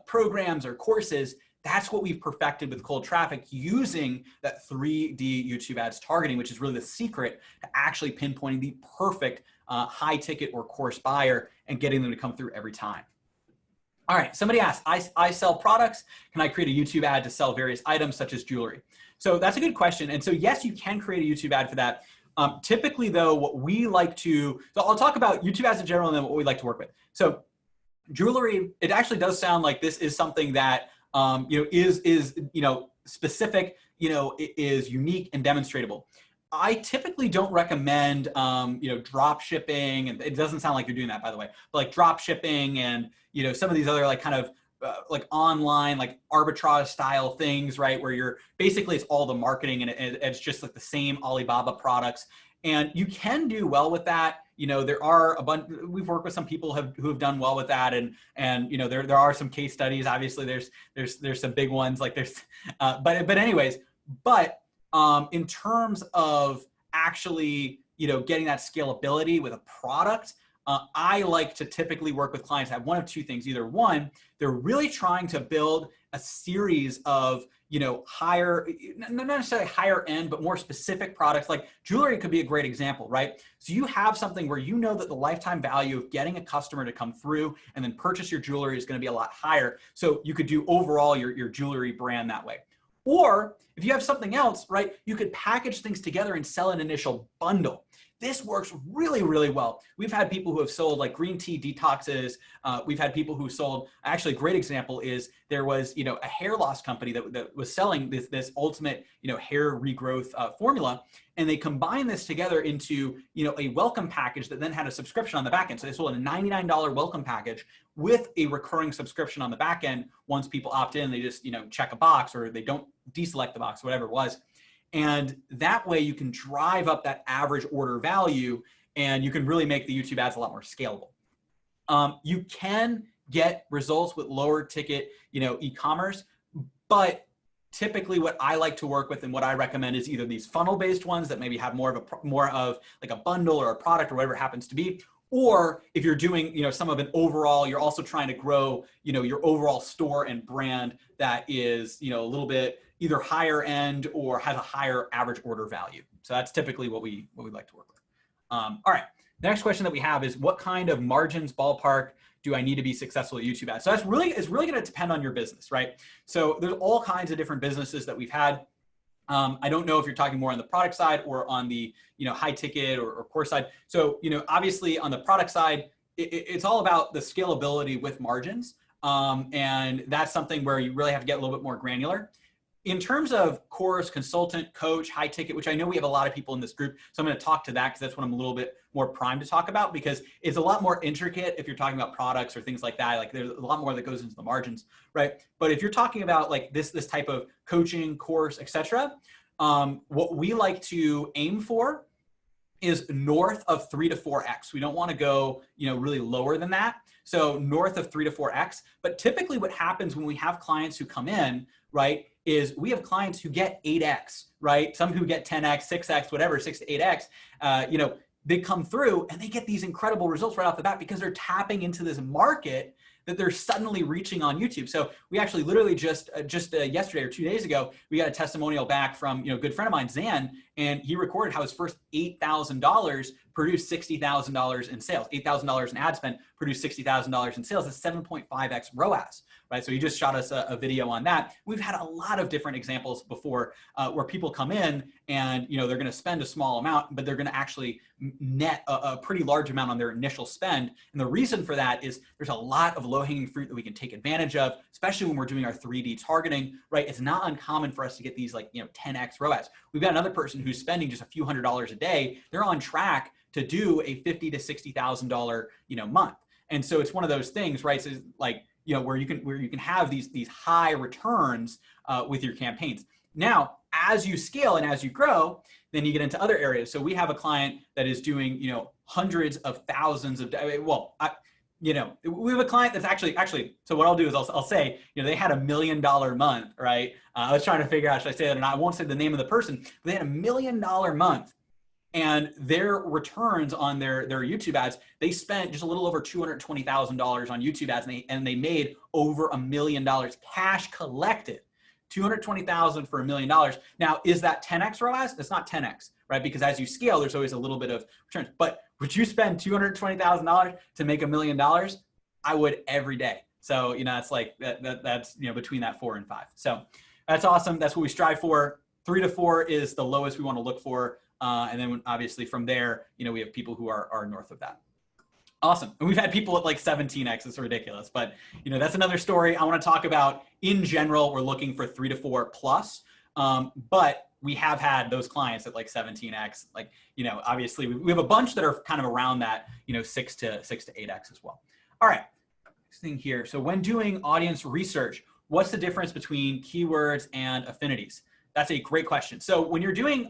programs or courses, that's what we've perfected with cold traffic, using that 3D YouTube ads targeting, which is really the secret to actually pinpointing the perfect high ticket or course buyer and getting them to come through every time. All right, somebody asked, I sell products. Can I create a YouTube ad to sell various items such as jewelry? So that's a good question. And so yes, you can create a YouTube ad for that. Typically though, what we like to, so I'll talk about YouTube ads in general and then what we like to work with. So jewelry, it actually does sound like this is something that is specific, is unique and demonstratable. I typically don't recommend, drop shipping, and it doesn't sound like you're doing that, by the way, but like drop shipping and, some of these other like kind of like online, like arbitrage style things, right? Where you're basically, it's all the marketing and it's just like the same Alibaba products. And you can do well with that. There are a bunch, we've worked with some people who have done well with that. And there are some case studies. Obviously there's some big ones, like but anyways, in terms of actually, getting that scalability with a product, I like to typically work with clients that have one of two things. Either one, they're really trying to build a series of, higher, not necessarily higher end, but more specific products. Like jewelry could be a great example, right? So you have something where that the lifetime value of getting a customer to come through and then purchase your jewelry is going to be a lot higher. So you could do overall your jewelry brand that way. Or if you have something else, right, you could package things together and sell an initial bundle. This works really, really well. We've had people who have sold like green tea detoxes. We've had people who sold, actually a great example is there was, a hair loss company that was selling this ultimate, hair regrowth formula. And they combined this together into, a welcome package that then had a subscription on the back end. So they sold a $99 welcome package with a recurring subscription on the back end. Once people opt in, they just, check a box, or they don't deselect the box, whatever it was. And that way you can drive up that average order value, and you can really make the YouTube ads a lot more scalable. You can get results with lower ticket, e-commerce, but typically what I like to work with and what I recommend is either these funnel-based ones that maybe have more of like a bundle or a product or whatever it happens to be, or if you're doing, some of an overall, you're also trying to grow, your overall store and brand that is, a little bit either higher end or has a higher average order value. So that's typically what we like to work with. All right, the next question that we have is, what kind of margins ballpark do I need to be successful at YouTube ads? So it's really going to depend on your business, right? So there's all kinds of different businesses that we've had. I don't know if you're talking more on the product side or on the, high ticket or course side. So, obviously on the product side, it's all about the scalability with margins. And that's something where you really have to get a little bit more granular. in terms of course, consultant, coach, high ticket, which I know we have a lot of people in this group, so I'm going to talk to that because that's what I'm a little bit more primed to talk about, because it's a lot more intricate if you're talking about products or things like that. Like there's a lot more that goes into the margins, right? But if you're talking about like this type of coaching, course, etc., what we like to aim for is north of 3 to 4x. We don't want to go, really lower than that. So north of 3 to 4x. But typically what happens when we have clients who come in, right, is we have clients who get 8x, right? Some who get 10x, 6x, whatever, 6 to 8x, they come through and they get these incredible results right off the bat because they're tapping into this market that they're suddenly reaching on YouTube. So we actually literally just yesterday or 2 days ago, we got a testimonial back from a good friend of mine, Zan, and he recorded how his first $8,000 produced $60,000 in sales. $8,000 in ad spend produced $60,000 in sales. That's 7.5x ROAS, right? So he just shot us a video on that. We've had a lot of different examples before where people come in and they're going to spend a small amount, but they're going to actually net a pretty large amount on their initial spend. And the reason for that is there's a lot of low-hanging fruit that we can take advantage of, especially when we're doing our 3D targeting, right? It's not uncommon for us to get these 10x ROAS. We've got another person who's spending just a few $100s a day. They're on track to do a $50,000 to $60,000 month. And so it's one of those things, right? So where you can have these high returns with your campaigns. Now, as you scale and as you grow, then you get into other areas. So we have a client that is doing hundreds of thousands of we have a client that's actually. So what I'll do is I'll say they had $1 million month, right? I was trying to figure out, should I say that or not? I won't say the name of the person, but they had $1 million month. And their returns on their YouTube ads, they spent just a little over $220,000 on YouTube ads, and they made over $1 million cash collected. $220,000 for $1 million. Now, is that 10x ROAS? It's not 10x, right? Because as you scale, there's always a little bit of returns. But would you spend $220,000 to make $1 million? I would every day. So it's like that's between that 4 and 5. So that's awesome. That's what we strive for. 3 to 4 is the lowest we want to look for. And then obviously from there, we have people who are north of that. Awesome. And we've had people at like 17x. It's ridiculous, but that's another story I want to talk about. In general, we're looking for 3 to 4 plus, but we have had those clients at like 17x, obviously we have a bunch that are kind of around that, 6 to 8x as well. All right, next thing here. So when doing audience research, what's the difference between keywords and affinities? That's a great question. So when you're doing,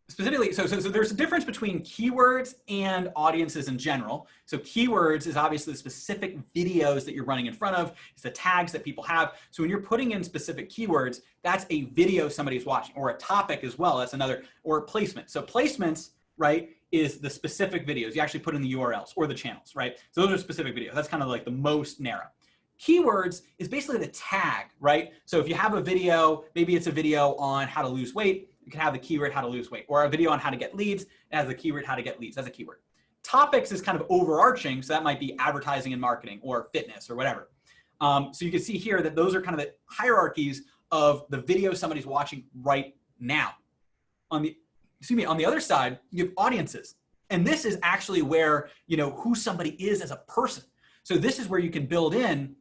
specifically, so there's a difference between keywords and audiences in general. So keywords is obviously the specific videos that you're running in front of. It's the tags that people have. So when you're putting in specific keywords, that's a video somebody's watching, or a topic as well. That's another, or placement. So placements, right, is the specific videos. You actually put in the URLs or the channels, right? So those are specific videos. That's kind of like the most narrow. Keywords is basically the tag, right? So if you have a video, maybe it's a video on how to lose weight, you can have the keyword how to lose weight, or a video on how to get leads, it has the keyword how to get leads. That's a keyword. Topics is kind of overarching, so that might be advertising and marketing or fitness or whatever. So you can see here that those are kind of the hierarchies of the video somebody's watching right now. On the other side, you have audiences. And this is actually where, who somebody is as a person. So this is where you can build in,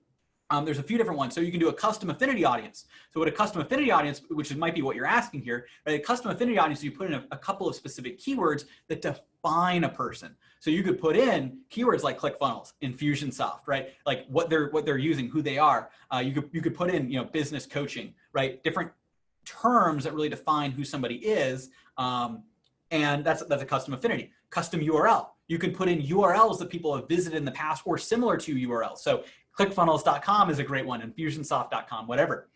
there's a few different ones. So you can do a custom affinity audience. So what a custom affinity audience, which might be what you're asking here, right? A custom affinity audience, you put in a couple of specific keywords that define a person. So you could put in keywords like ClickFunnels, Infusionsoft, right? Like what they're using, who they are. You could put in, business coaching, right? Different terms that really define who somebody is. And that's a custom affinity. Custom URL. You can put in URLs that people have visited in the past or similar to URLs. So clickfunnels.com is a great one, infusionsoft.com, whatever.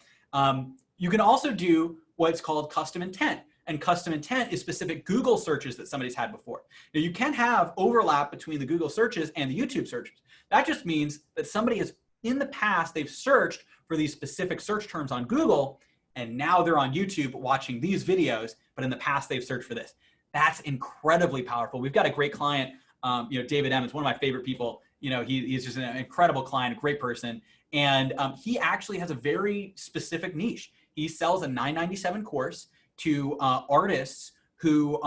You can also do what's called custom intent. And custom intent is specific Google searches that somebody's had before. Now you can have overlap between the Google searches and the YouTube searches. That just means that somebody has, in the past, they've searched for these specific search terms on Google, and now they're on YouTube watching these videos, but in the past they've searched for this. That's incredibly powerful. We've got a great client, David M. is one of my favorite people. He's just an incredible client, a great person. And he actually has a very specific niche. He sells a $9.97 course to artists who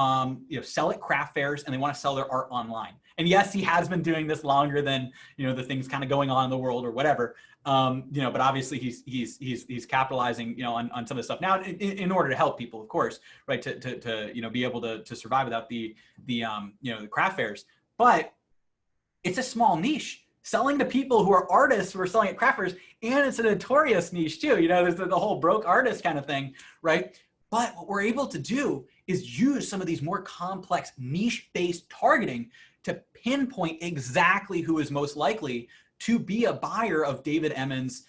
sell at craft fairs and they want to sell their art online. And yes, he has been doing this longer than, the things kind of going on in the world or whatever. But obviously he's capitalizing, on some of the stuff now in order to help people, of course, right. To be able to survive without the craft fairs. But it's a small niche, selling to people who are artists who are selling at craft fairs, and it's a notorious niche too. There's the whole broke artist kind of thing, right? But what we're able to do is use some of these more complex niche-based targeting to pinpoint exactly who is most likely to be a buyer of David Emmons'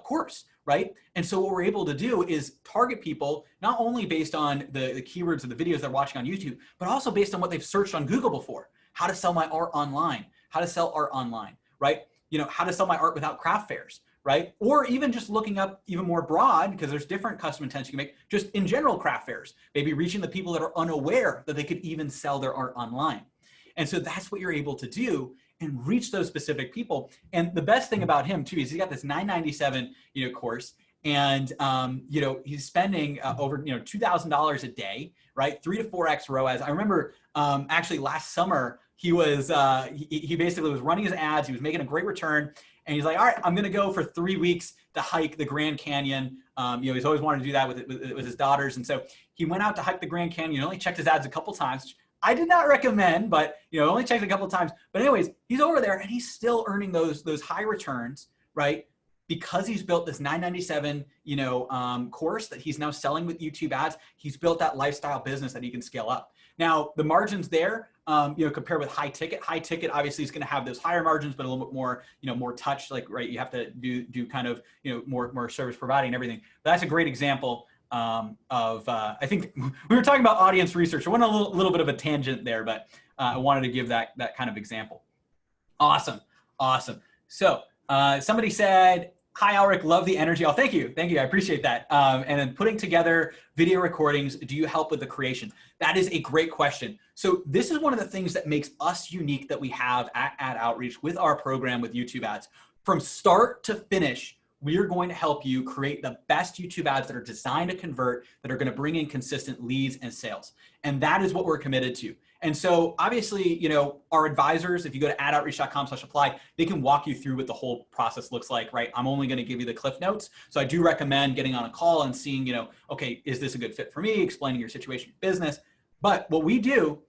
course, right? And so what we're able to do is target people not only based on the keywords of the videos they're watching on YouTube, but also based on what they've searched on Google before. How to sell my art online, how to sell art online, right? How to sell my art without craft fairs, right? Or even just looking up even more broad, because there's different custom intents you can make, just in general craft fairs, maybe reaching the people that are unaware that they could even sell their art online. And so that's what you're able to do and reach those specific people. And the best thing about him too is he's got this $997 course, and he's spending over $2,000 a day, right? 3 to 4x ROAS. I remember actually last summer he was he basically was running his ads. He was making a great return, and he's like, all right, I'm going to go for 3 weeks to hike the Grand Canyon. He's always wanted to do that with his daughters, and so he went out to hike the Grand Canyon. Only checked his ads a couple times. I did not recommend, but only checked a couple of times. But anyways, he's over there and he's still earning those high returns, right? Because he's built this $997 course that he's now selling with YouTube ads. He's built that lifestyle business that he can scale up. Now the margins there, compared with high ticket obviously is going to have those higher margins, but a little bit more, more touch, like, right. You have to do kind of, more service providing and everything. But that's a great example I think we were talking about audience research. I went on a little bit of a tangent there, but I wanted to give that kind of example. Awesome. So somebody said, hi, Aleric, love the energy. Oh, thank you. I appreciate that. And then putting together video recordings, do you help with the creation? That is a great question. So this is one of the things that makes us unique that we have at Ad Outreach with our program with YouTube ads. From start to finish, we are going to help you create the best YouTube ads that are designed to convert, that are going to bring in consistent leads and sales. And that is what we're committed to. And so obviously, our advisors, if you go to adoutreach.com/apply, they can walk you through what the whole process looks like, right? I'm only going to give you the cliff notes. So I do recommend getting on a call and seeing, okay, is this a good fit for me? Explaining your situation, business. But what we do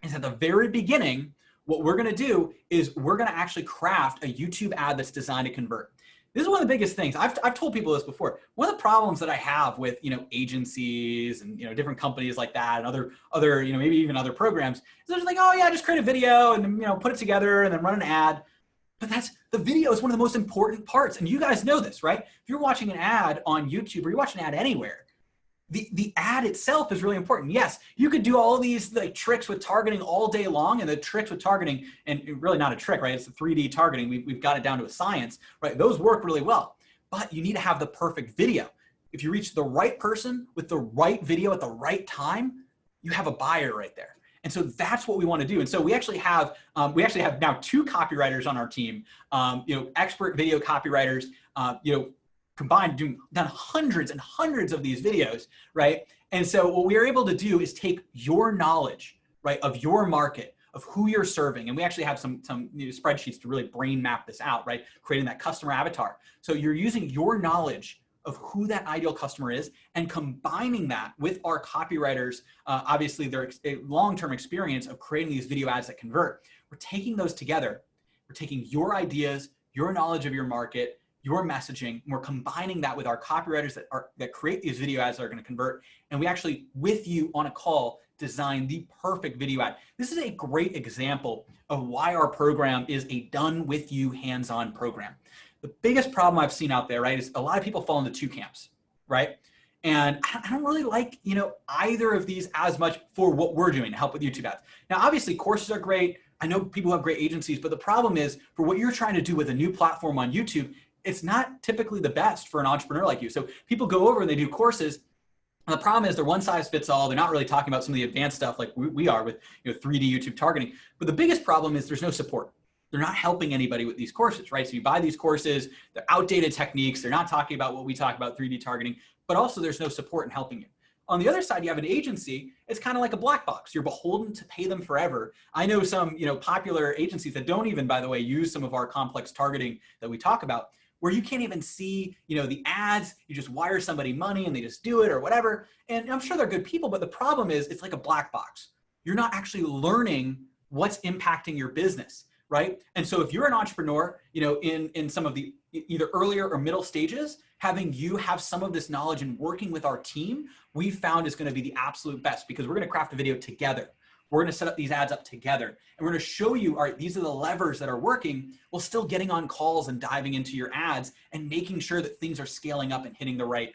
is at the very beginning, what we're going to do is we're going to actually craft a YouTube ad that's designed to convert. This is one of the biggest things. I've told people this before. One of the problems that I have with agencies and different companies like that and other maybe even other programs is they're just like, oh yeah, just create a video and put it together and then run an ad. But the video is one of the most important parts, and you guys know this, right? If you're watching an ad on YouTube or you're watching an ad anywhere, the ad itself is really important. Yes, you could do all these tricks with targeting all day long, and the tricks with targeting, and really not a trick, right? It's the 3D targeting. We've got it down to a science, right? Those work really well, but you need to have the perfect video. If you reach the right person with the right video at the right time, you have a buyer right there. And so that's what we want to do. And so we actually have now 2 copywriters on our team, expert video copywriters, combined, done hundreds and hundreds of these videos, right? And so what we are able to do is take your knowledge, right, of your market, of who you're serving. And we actually have some spreadsheets to really brain map this out, right? Creating that customer avatar. So you're using your knowledge of who that ideal customer is and combining that with our copywriters, obviously their long-term experience of creating these video ads that convert. We're taking those together. We're taking your ideas, your knowledge of your market, your messaging, and we're combining that with our copywriters that create these video ads that are going to convert. And we actually, with you on a call, design the perfect video ad. This is a great example of why our program is a done with you hands-on program. The biggest problem I've seen out there, right, is a lot of people fall into 2 camps, right? And I don't really like, either of these as much for what we're doing to help with YouTube ads. Now, obviously courses are great. I know people have great agencies, but the problem is for what you're trying to do with a new platform on YouTube, it's not typically the best for an entrepreneur like you. So people go over and they do courses. And the problem is they're one size fits all. They're not really talking about some of the advanced stuff like we are with 3D YouTube targeting. But the biggest problem is there's no support. They're not helping anybody with these courses, right? So you buy these courses, they're outdated techniques. They're not talking about what we talk about, 3D targeting, but also there's no support in helping you. On the other side, you have an agency. It's kind of like a black box. You're beholden to pay them forever. I know some, popular agencies that don't even, by the way, use some of our complex targeting that we talk about, where you can't even see, the ads. You just wire somebody money and they just do it or whatever. And I'm sure they're good people, but the problem is it's like a black box. You're not actually learning what's impacting your business, right? And so if you're an entrepreneur, in some of the either earlier or middle stages, having you have some of this knowledge and working with our team, we found is going to be the absolute best, because we're going to craft a video together. We're going to set up these ads up together, and we're going to show you, all right, these are the levers that are working while still getting on calls and diving into your ads and making sure that things are scaling up and hitting the right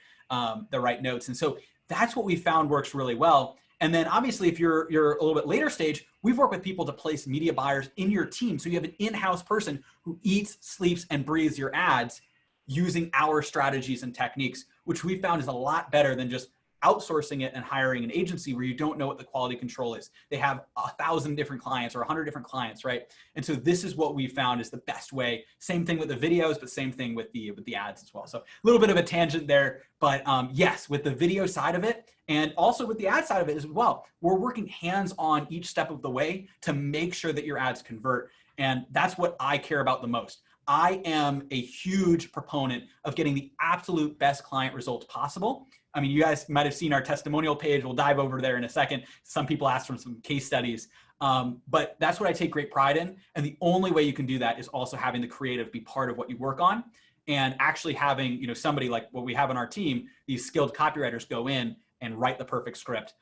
notes. And so that's what we found works really well. And then obviously, if you're a little bit later stage, we've worked with people to place media buyers in your team. So you have an in-house person who eats, sleeps, and breathes your ads using our strategies and techniques, which we found is a lot better than just outsourcing it and hiring an agency where you don't know what the quality control is. They have 1,000 different clients or 100 different clients, right? And so this is what we found is the best way. Same thing with the videos, but same thing with the ads as well. So a little bit of a tangent there, but yes, with the video side of it and also with the ad side of it as well, we're working hands-on each step of the way to make sure that your ads convert. And that's what I care about the most. I am a huge proponent of getting the absolute best client results possible. I mean, you guys might have seen our testimonial page. We'll dive over there in a second. Some people asked for some case studies, but that's what I take great pride in. And the only way you can do that is also having the creative be part of what you work on, and actually having, somebody like what we have on our team, these skilled copywriters go in and write the perfect script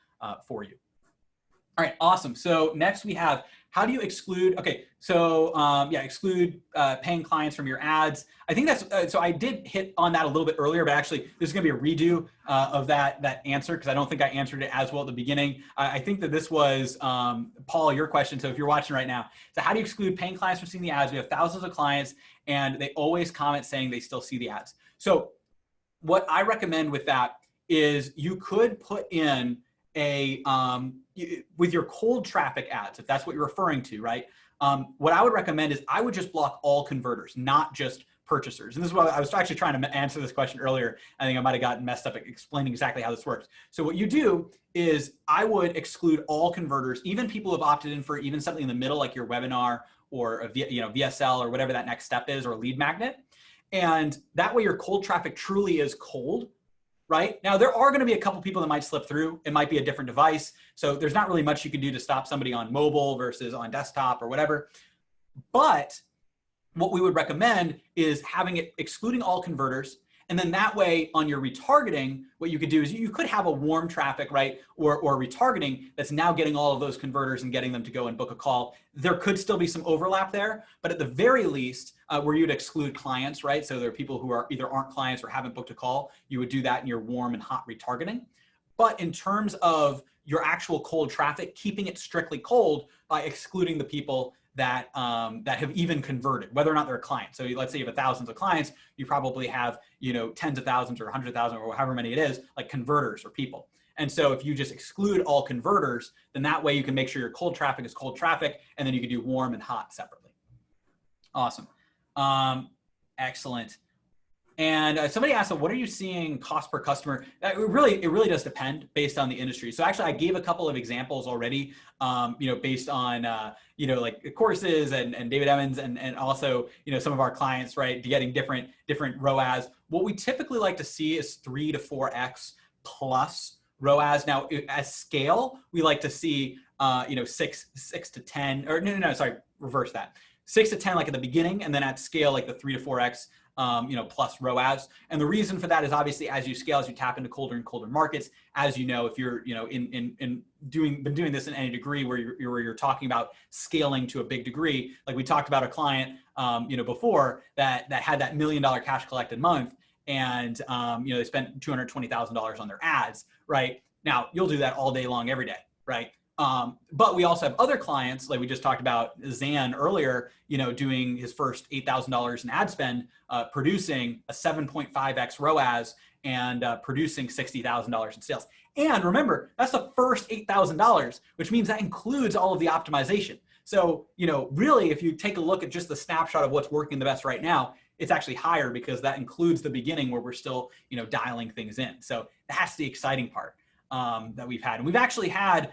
for you. All right, awesome. So next we have, how do you exclude? Okay, so exclude paying clients from your ads. I think that's, so I did hit on that a little bit earlier, but actually there's gonna be a redo of that answer, because I don't think I answered it as well at the beginning. I think that this was, Paul, your question, so if you're watching right now. So how do you exclude paying clients from seeing the ads? We have thousands of clients and they always comment saying they still see the ads. So what I recommend with that is you could put in with your cold traffic ads, if that's what you're referring to, right? What I would recommend is I would just block all converters, not just purchasers. And this is what I was actually trying to answer this question earlier. I think I might've gotten messed up explaining exactly how this works. So what you do is I would exclude all converters, even people who have opted in for even something in the middle, like your webinar or a VSL or whatever that next step is, or a lead magnet. And that way your cold traffic truly is cold. Right? Now, there are going to be a couple people that might slip through. It might be a different device. So there's not really much you can do to stop somebody on mobile versus on desktop or whatever. But what we would recommend is having it excluding all converters. And then that way on your retargeting, what you could do is you could have a warm traffic, right? Or retargeting that's now getting all of those converters and getting them to go and book a call. There could still be some overlap there, but at the very least, where you'd exclude clients, right? So there are people who are either aren't clients or haven't booked a call. You would do that in your warm and hot retargeting. But in terms of your actual cold traffic, keeping it strictly cold by excluding the people that have even converted, whether or not they're a client. So let's say you have thousands of clients, you probably have tens of thousands or 100,000 or however many it is, like converters or people. And so if you just exclude all converters, then that way you can make sure your cold traffic is cold traffic, and then you can do warm and hot separately. Awesome. Excellent. And somebody asked, what are you seeing cost per customer? It really does depend based on the industry. So actually I gave a couple of examples already, based on, like courses and David Evans and also, some of our clients, right, getting different ROAS. What we typically like to see is 3 to 4x plus ROAS. Now at scale, we like to see, 6 to 10, or no, sorry, reverse that. 6 to 10, like at the beginning, and then at scale, like the 3 to 4x, plus ROAS. And the reason for that is obviously as you scale, as you tap into colder and colder markets, as you know, if you're, been doing this in any degree where you're talking about scaling to a big degree, like we talked about a client, before that had that $1 million cash collected month, and, they spent $220,000 on their ads, right? Now you'll do that all day long, every day, right? But we also have other clients, like we just talked about Zan earlier, doing his first $8,000 in ad spend, producing a 7.5x ROAS and producing $60,000 in sales. And remember, that's the first $8,000, which means that includes all of the optimization. So, really, if you take a look at just the snapshot of what's working the best right now, it's actually higher because that includes the beginning where we're still, dialing things in. So that's the exciting part. that we've had. And we've actually had,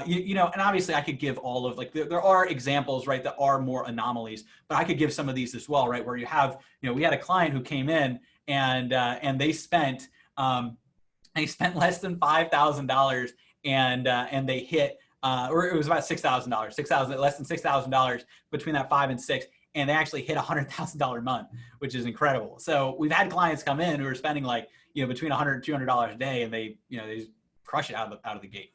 you know, and obviously I could give all of, like, there are examples, right, that are more anomalies, but I could give some of these as well, right, where you have, you know, we had a client who came in and they spent less than $5,000 and they hit, or it was about $6,000, less than $6,000 between that 5 and 6. And they actually hit $100,000 a month, which is incredible. So we've had clients come in who are spending, like, you know, between $100 and $200 a day, and they, you know, they just crush it out of the gate.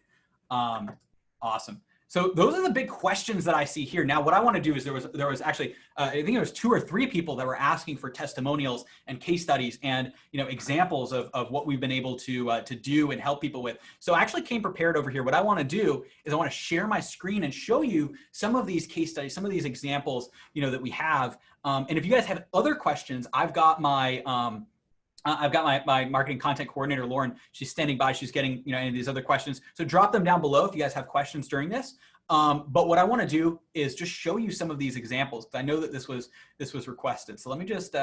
Awesome. So those are the big questions that I see here. Now, what I want to do is there was actually, I think there was 2 or 3 people that were asking for testimonials and case studies and, you know, examples of what we've been able to do and help people with. So I actually came prepared over here. What I want to do is I want to share my screen and show you some of these case studies, some of these examples, you know, that we have. And if you guys have other questions, I've got my marketing content coordinator, Lauren. She's standing by. She's getting, you know, any of these other questions. So drop them down below if you guys have questions during this. But what I want to do is just show you some of these examples, because I know that this was requested. So let me just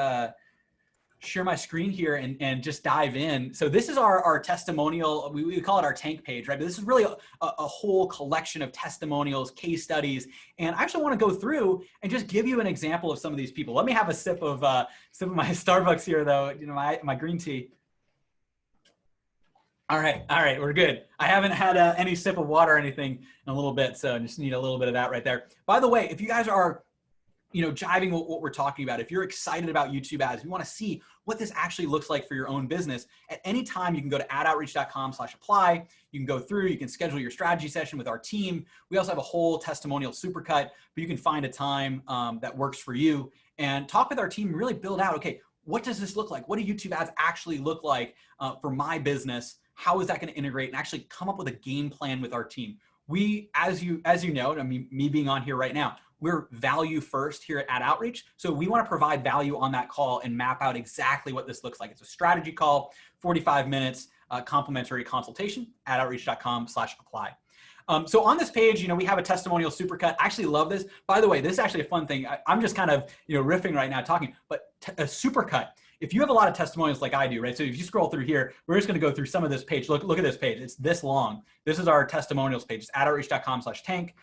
share my screen here and just dive in. So this is our testimonial. We call it our tank page, right? But this is really a whole collection of testimonials, case studies. And I actually want to go through and just give you an example of some of these people. Let me have a sip of my Starbucks here, though. You know, my green tea. All right, we're good. I haven't had any sip of water or anything in a little bit, so I just need a little bit of that right there. By the way, if you guys are, you know, jiving what we're talking about, if you're excited about YouTube ads, if you want to see what this actually looks like for your own business, at any time you can go to adoutreach.com/apply. You can go through, you can schedule your strategy session with our team. We also have a whole testimonial supercut, but you can find a time that works for you and talk with our team and really build out, okay, what does this look like? What do YouTube ads actually look like for my business? How is that going to integrate, and actually come up with a game plan with our team? We, as you know, I mean, me being on here right now, we're value first here at Outreach. So we want to provide value on that call and map out exactly what this looks like. It's a strategy call, 45 minutes, complimentary consultation at outreach.com/apply. So on this page, you know, we have a testimonial supercut. I actually love this. By the way, this is actually a fun thing. I'm just kind of, you know, riffing right now talking, but a supercut. If you have a lot of testimonials like I do, right? So if you scroll through here, we're just going to go through some of this page. Look at this page. It's this long. This is our testimonials page. It's at outreach.com/tank.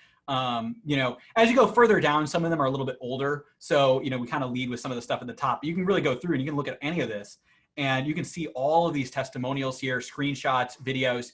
You know, as you go further down, some of them are a little bit older. So, you know, we kind of lead with some of the stuff at the top. You can really go through and you can look at any of this and you can see all of these testimonials here, screenshots, videos.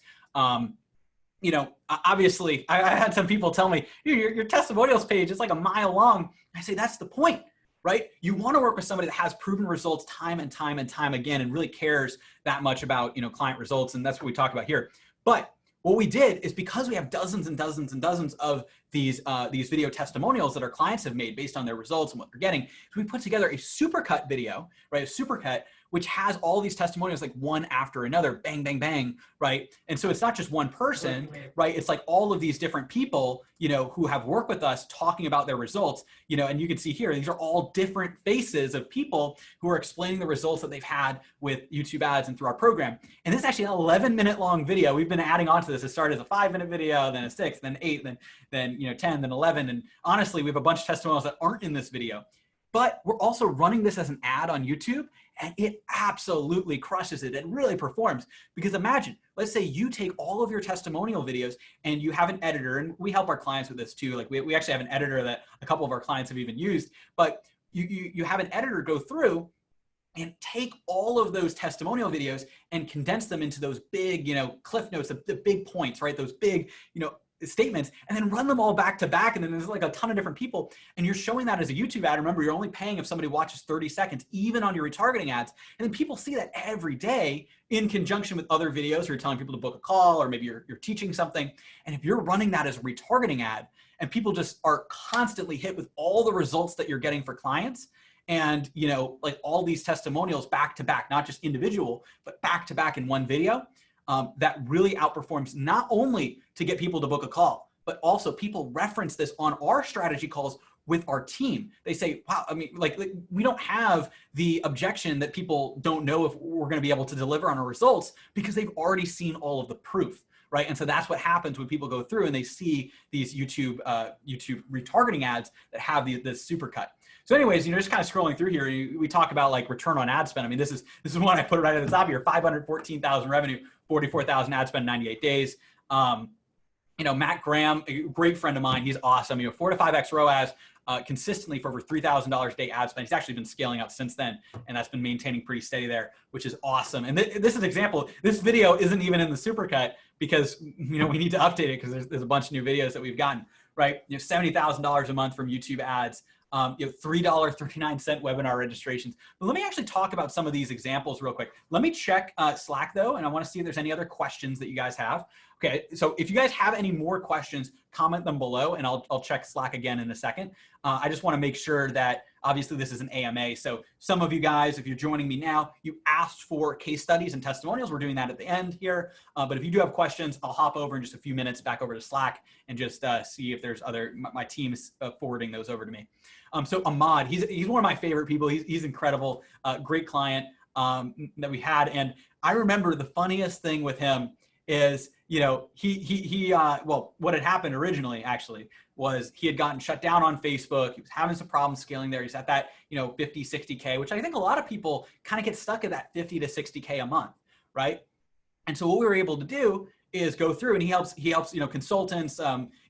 You know, obviously I had some people tell me, your testimonials page is like a mile long. I say, that's the point, right? You want to work with somebody that has proven results time and time and time again and really cares that much about, you know, client results. And that's what we talk about here. But what we did is, because we have dozens and dozens and dozens of these video testimonials that our clients have made based on their results and what they're getting, so we put together a supercut video, right? A supercut, which has all these testimonials like one after another, bang, bang, bang, right? And so it's not just one person, right? It's like all of these different people, you know, who have worked with us talking about their results, you know, and you can see here, these are all different faces of people who are explaining the results that they've had with YouTube ads and through our program. And this is actually an 11-minute long video. We've been adding on to this. It started as a 5-minute video, then a 6, then 8, then you know, 10, then 11. And honestly, we have a bunch of testimonials that aren't in this video. But we're also running this as an ad on YouTube, and it absolutely crushes it. It really performs. Because imagine, let's say you take all of your testimonial videos and you have an editor, and we help our clients with this too. Like we actually have an editor that a couple of our clients have even used, but you have an editor go through and take all of those testimonial videos and condense them into those big, you know, cliff notes, the big points, right? Those big, you know, statements, and then run them all back to back. And then there's like a ton of different people, and you're showing that as a YouTube ad. Remember, you're only paying if somebody watches 30 seconds, even on your retargeting ads. And then people see that every day in conjunction with other videos where you're telling people to book a call, or maybe you're teaching something. And if you're running that as a retargeting ad, and people just are constantly hit with all the results that you're getting for clients, and, you know, like all these testimonials back to back, not just individual, but back to back in one video, that really outperforms, not only to get people to book a call, but also people reference this on our strategy calls with our team. They say, wow, I mean, like we don't have the objection that people don't know if we're going to be able to deliver on our results, because they've already seen all of the proof, right? And so that's what happens when people go through and they see these YouTube retargeting ads that have this supercut. So anyways, you know, just kind of scrolling through here, we talk about like return on ad spend. I mean, this is one I put right at the top here, 514,000 revenue, 44,000 ad spend, 98 days. You know, Matt Graham, a great friend of mine. He's awesome. You know, 4 to 5x ROAS consistently for over $3,000 a day ad spend. He's actually been scaling up since then, and that's been maintaining pretty steady there, which is awesome. And this is an example. This video isn't even in the supercut because, you know, we need to update it because there's a bunch of new videos that we've gotten, right? You know, $70,000 a month from YouTube ads. You know, $3.39 webinar registrations. But let me actually talk about some of these examples real quick. Let me check Slack though, and I want to see if there's any other questions that you guys have. Okay, so if you guys have any more questions, comment them below, and I'll check Slack again in a second. I just want to make sure that obviously this is an AMA. So some of you guys, if you're joining me now, you asked for case studies and testimonials. We're doing that at the end here. But if you do have questions, I'll hop over in just a few minutes back over to Slack and just see if there's other, my team is forwarding those over to me. So Ahmad, he's one of my favorite people. He's incredible, great client that we had. And I remember the funniest thing with him is, you know, well, what had happened originally actually was he had gotten shut down on Facebook. He was having some problems scaling there. He's at that, you know, 50, 60K, which I think a lot of people kind of get stuck at that 50 to 60K a month, right? And so what we were able to do is go through, and he helps, you know, consultants,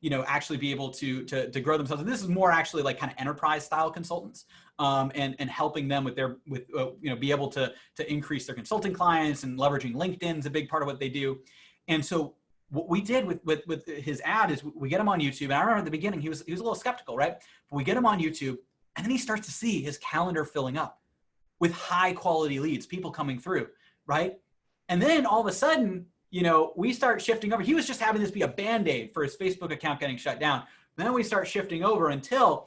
you know, actually be able to grow themselves. And this is more actually like kind of enterprise style consultants, and helping them with their, you know, be able to increase their consulting clients, and leveraging LinkedIn is a big part of what they do. And so what we did with his ad is we get him on YouTube. And I remember at the beginning, he was a little skeptical, right? But we get him on YouTube, and then he starts to see his calendar filling up with high quality leads, people coming through, right? And then all of a sudden, you know, we start shifting over. He was just having this be a Band-Aid for his Facebook account getting shut down. Then we start shifting over until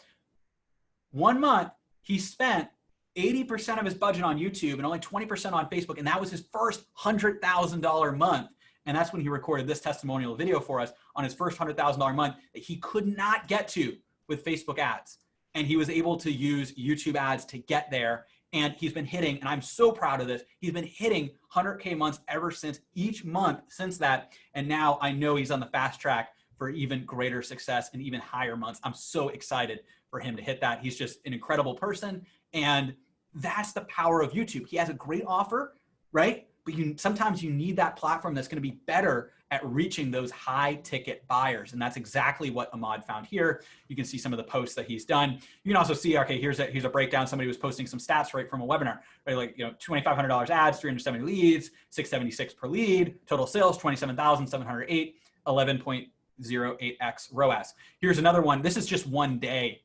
1 month, he spent 80% of his budget on YouTube and only 20% on Facebook. And that was his first $100,000 month. And that's when he recorded this testimonial video for us on his first $100,000 month that he could not get to with Facebook ads. And he was able to use YouTube ads to get there. And he's been hitting, and I'm so proud of this, he's been hitting 100K months ever since, each month since that. And now I know he's on the fast track for even greater success and even higher months. I'm so excited for him to hit that. He's just an incredible person. And that's the power of YouTube. He has a great offer, right? But sometimes you need that platform that's going to be better at reaching those high ticket buyers. And that's exactly what Ahmad found here. You can see some of the posts that he's done. You can also see, okay, here's a breakdown. Somebody was posting some stats right from a webinar, right? Like, you know, $2,500 ads, 370 leads, 676 per lead, total sales, 27,708, 11.08x ROAS. Here's another one. This is just one day.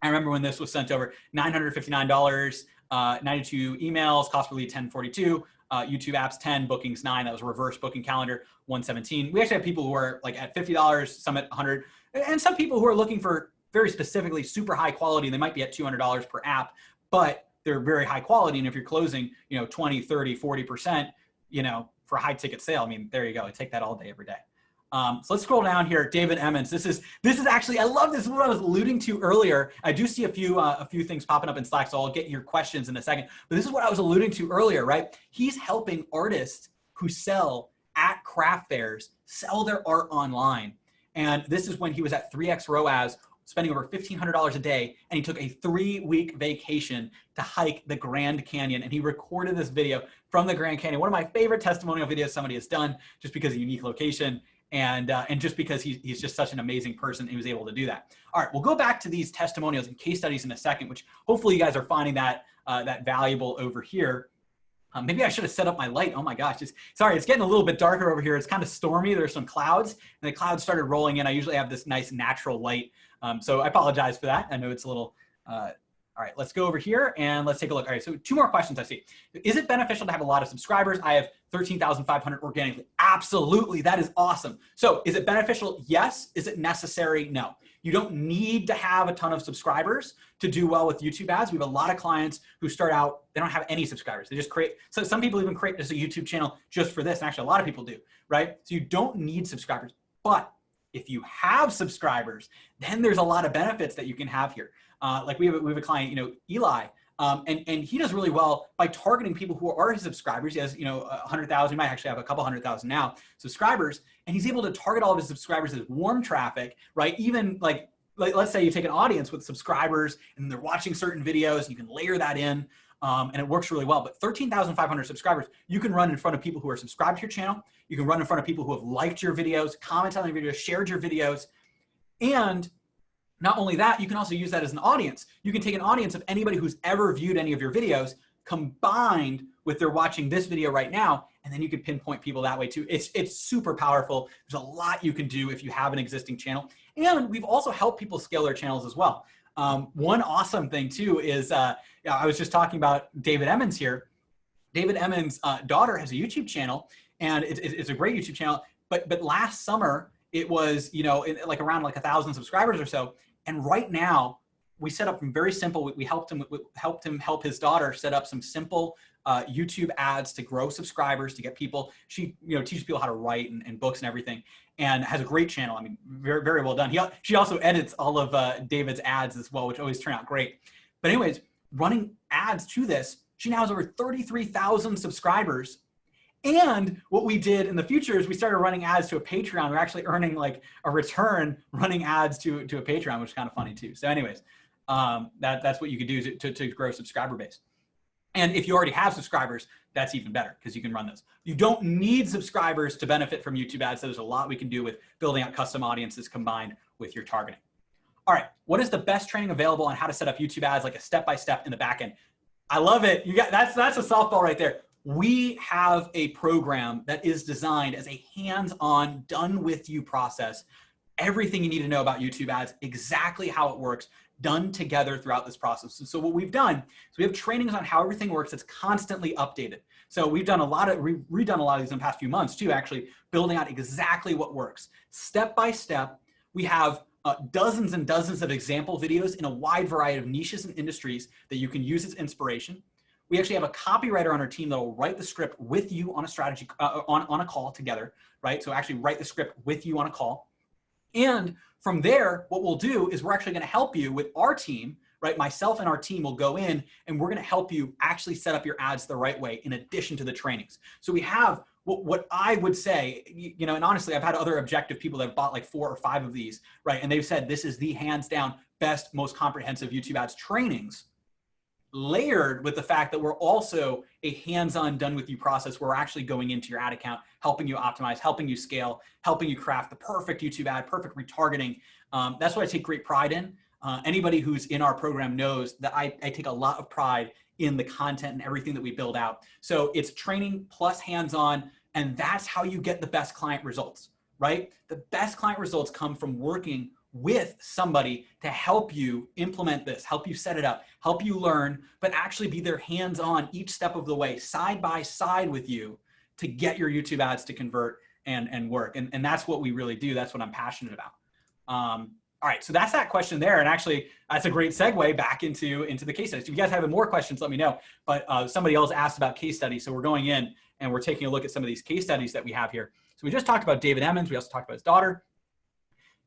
I remember when this was sent over, $959, 92 emails, cost per lead 1042. YouTube apps 10, bookings 9. That was a reverse booking calendar 117. We actually have people who are like at $50, some at 100, and some people who are looking for very specifically super high quality. They might be at $200 per app, but they're very high quality. And if you're closing, you know, 20, 30, 40%, you know, for a high ticket sale, I mean, there you go. I take that all day, every day. So let's scroll down here. David Emmons. This is actually, I love this. This is what I was alluding to earlier. I do see a few things popping up in Slack, so I'll get your questions in a second. But this is what I was alluding to earlier, right? He's helping artists who sell at craft fairs sell their art online. And this is when he was at 3x ROAS, spending over $1,500 a day, and he took a 3-week vacation to hike the Grand Canyon. And he recorded this video from the Grand Canyon. One of my favorite testimonial videos somebody has done, just because of the unique location. And just because he's just such an amazing person, he was able to do that. All right, we'll go back to these testimonials and case studies in a second, which hopefully you guys are finding that valuable over here. Maybe I should have set up my light. Oh my gosh, sorry, it's getting a little bit darker over here. It's kind of stormy. There's some clouds, and the clouds started rolling in. I usually have this nice natural light, so I apologize for that. I know it's a little. All right, let's go over here and let's take a look. All right, so 2 more questions I see. Is it beneficial to have a lot of subscribers? I have 13,500 organically. Absolutely, that is awesome. So is it beneficial? Yes. Is it necessary? No. You don't need to have a ton of subscribers to do well with YouTube ads. We have a lot of clients who start out, they don't have any subscribers. They just create, so some people even create just a YouTube channel just for this. And actually a lot of people do, right? So you don't need subscribers, but if you have subscribers, then there's a lot of benefits that you can have here. Like we have a client, you know, Eli, and he does really well by targeting people who are his subscribers. He has, you know, 100,000, he might actually have a couple 100,000 now subscribers, and he's able to target all of his subscribers as warm traffic, right? Even like let's say you take an audience with subscribers and they're watching certain videos, you can layer that in. and it works really well. But 13,500 subscribers, you can run in front of people who are subscribed to your channel. You can run in front of people who have liked your videos, commented on your videos, shared your videos. And not only that, you can also use that as an audience. You can take an audience of anybody who's ever viewed any of your videos combined with they're watching this video right now, and then you can pinpoint people that way too. It's super powerful. There's a lot you can do if you have an existing channel. And we've also helped people scale their channels as well. One awesome thing too is, I was just talking about David Emmons here. David Emmons' daughter has a YouTube channel, and it's a great YouTube channel. But last summer, it was, around 1,000 subscribers or so. And right now, we set up very simple. We helped him help his daughter set up some simple YouTube ads to grow subscribers, to get people. She teaches people how to write and books and everything, and has a great channel. I mean, very, very well done. She also edits all of David's ads as well, which always turn out great. But anyways, running ads to this, she now has over 33,000 subscribers. And what we did in the future is we started running ads to a Patreon. We're actually earning like a return running ads to a Patreon, which is kind of funny too. So anyways, that's what you could do to grow subscriber base. And if you already have subscribers, that's even better because you can run those. You don't need subscribers to benefit from YouTube ads. So there's a lot we can do with building out custom audiences combined with your targeting. All right, what is the best training available on how to set up YouTube ads, like a step-by-step in the back end? I love it. That's a softball right there. We have a program that is designed as a hands-on, done-with-you process. Everything you need to know about YouTube ads, exactly how it works, done together throughout this process. So what we've done is we have trainings on how everything works that's constantly updated. So we've done redone a lot of these in the past few months too, actually building out exactly what works. Step by step, we have dozens and dozens of example videos in a wide variety of niches and industries that you can use as inspiration. We actually have a copywriter on our team that will write the script with you on a strategy, on a call together, right? So actually write the script with you on a call. And from there, what we'll do is we're actually going to help you with our team, right? Myself and our team will go in and we're going to help you actually set up your ads the right way in addition to the trainings. So we have what I would say, and honestly, I've had other objective people that have bought like 4 or 5 of these, right? And they've said, this is the hands down best, most comprehensive YouTube ads trainings, layered with the fact that we're also a hands-on done with you process where we're actually going into your ad account, helping you optimize, helping you scale, helping you craft the perfect YouTube ad, perfect retargeting. That's what I take great pride in. Anybody who's in our program knows that I take a lot of pride in the content and everything that we build out. So it's training plus hands-on, and that's how you get the best client results, right? The best client results come from working with somebody to help you implement this, help you set it up, help you learn, but actually be their hands-on each step of the way, side by side with you to get your YouTube ads to convert and work. And that's what we really do. That's what I'm passionate about. All right, so that's that question there. And actually, that's a great segue back into the case studies. If you guys have more questions, let me know. But somebody else asked about case studies. So we're going in and we're taking a look at some of these case studies that we have here. So we just talked about David Emmons. We also talked about his daughter.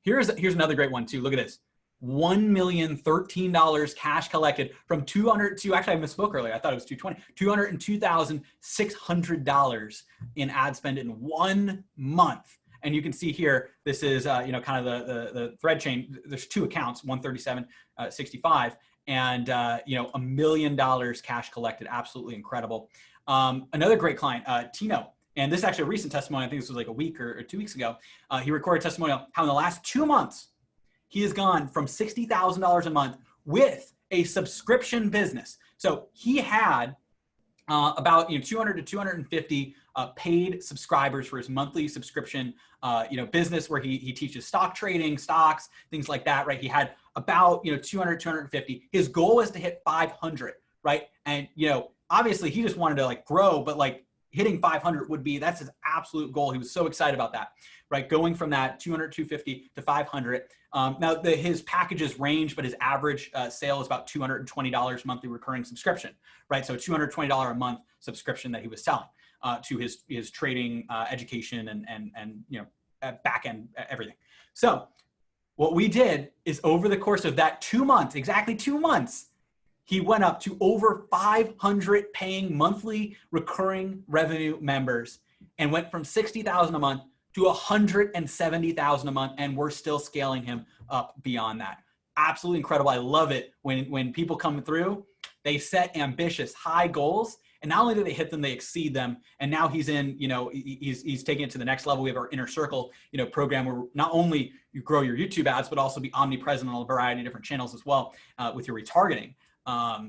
Here's another great one too. Look at this. $1,013 cash collected from actually I misspoke earlier. I thought it was $202,600 in ad spend in 1 month. And you can see here, this is kind of the thread chain. There's 2 accounts, 137.65, and $1 million cash collected. Absolutely incredible. Another great client, Tino. And this is actually a recent testimony. I think this was like a week or 2 weeks ago. He recorded a testimonial how in the last 2 months, he has gone from $60,000 a month with a subscription business. So he had about 200 to 250 paid subscribers for his monthly subscription business where he teaches stock trading, stocks, things like that, right? He had about 200, 250. His goal was to hit 500, right? And obviously he just wanted to grow, but hitting 500 that's his absolute goal. He was so excited about that, right? Going from that 200, 250 to 500. Now his packages range, but his average sale is about $220 monthly recurring subscription, right? So $220 a month subscription that he was selling to his trading, education, and back end everything. So what we did is over the course of that 2 months, exactly 2 months, he went up to over 500 paying monthly recurring revenue members and went from 60,000 a month to 170,000 a month. And we're still scaling him up beyond that. Absolutely incredible. I love it when people come through. They set ambitious, high goals. And not only do they hit them, they exceed them. And now he's in, you know, he's taking it to the next level. We have our Inner Circle, you know, program where not only you grow your YouTube ads, but also be omnipresent on a variety of different channels as well with your retargeting.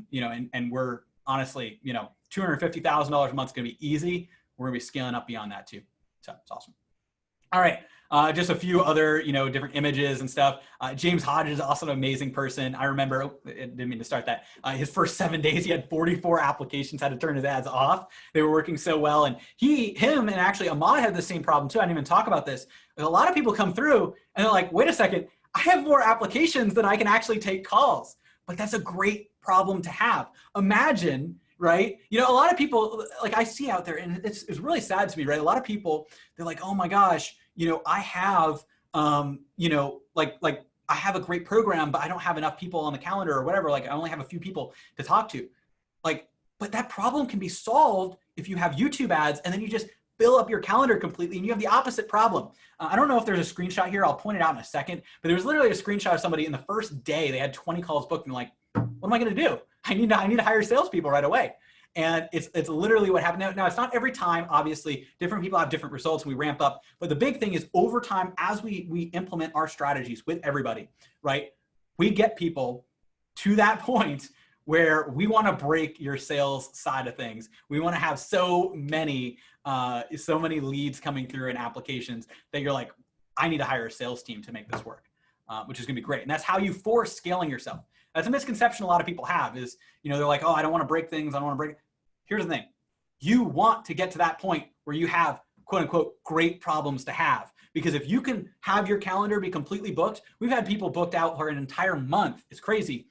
You know, and we're honestly, you know, $250,000 a month is going to be easy. We're going to be scaling up beyond that too. So it's awesome. All right. Just a few other, you know, different images and stuff. James Hodges is also an amazing person. I remember, I didn't mean to start that. His first 7 days, he had 44 applications, had to turn his ads off. They were working so well. And him, and actually Ahmad had the same problem too. I didn't even talk about this. A lot of people come through and they're like, wait a second, I have more applications than I can actually take calls. But that's a great problem to have. Imagine, right? You know, a lot of people, like I see out there, and it's really sad to me, right? A lot of people, they're like, oh my gosh, you know, I have, you know, like I have a great program, but I don't have enough people on the calendar or whatever. Like I only have a few people to talk to. Like, but that problem can be solved if you have YouTube ads and then you just fill up your calendar completely and you have the opposite problem. I don't know if there's a screenshot here. I'll point it out in a second, but there was literally a screenshot of somebody in the first day, they had 20 calls booked and like, what am I going to do? I need to hire salespeople right away. And it's literally what happened. Now, it's not every time, obviously, different people have different results and we ramp up. But the big thing is over time, as we implement our strategies with everybody, right? We get people to that point where we want to break your sales side of things. We want to have so many leads coming through in applications that you're like, I need to hire a sales team to make this work, which is going to be great. And that's how you force scaling yourself. That's a misconception a lot of people have is, you know, they're like, oh, I don't want to break things. I don't want to break. Here's the thing. You want to get to that point where you have quote unquote great problems to have. Because if you can have your calendar be completely booked, we've had people booked out for an entire month. It's crazy.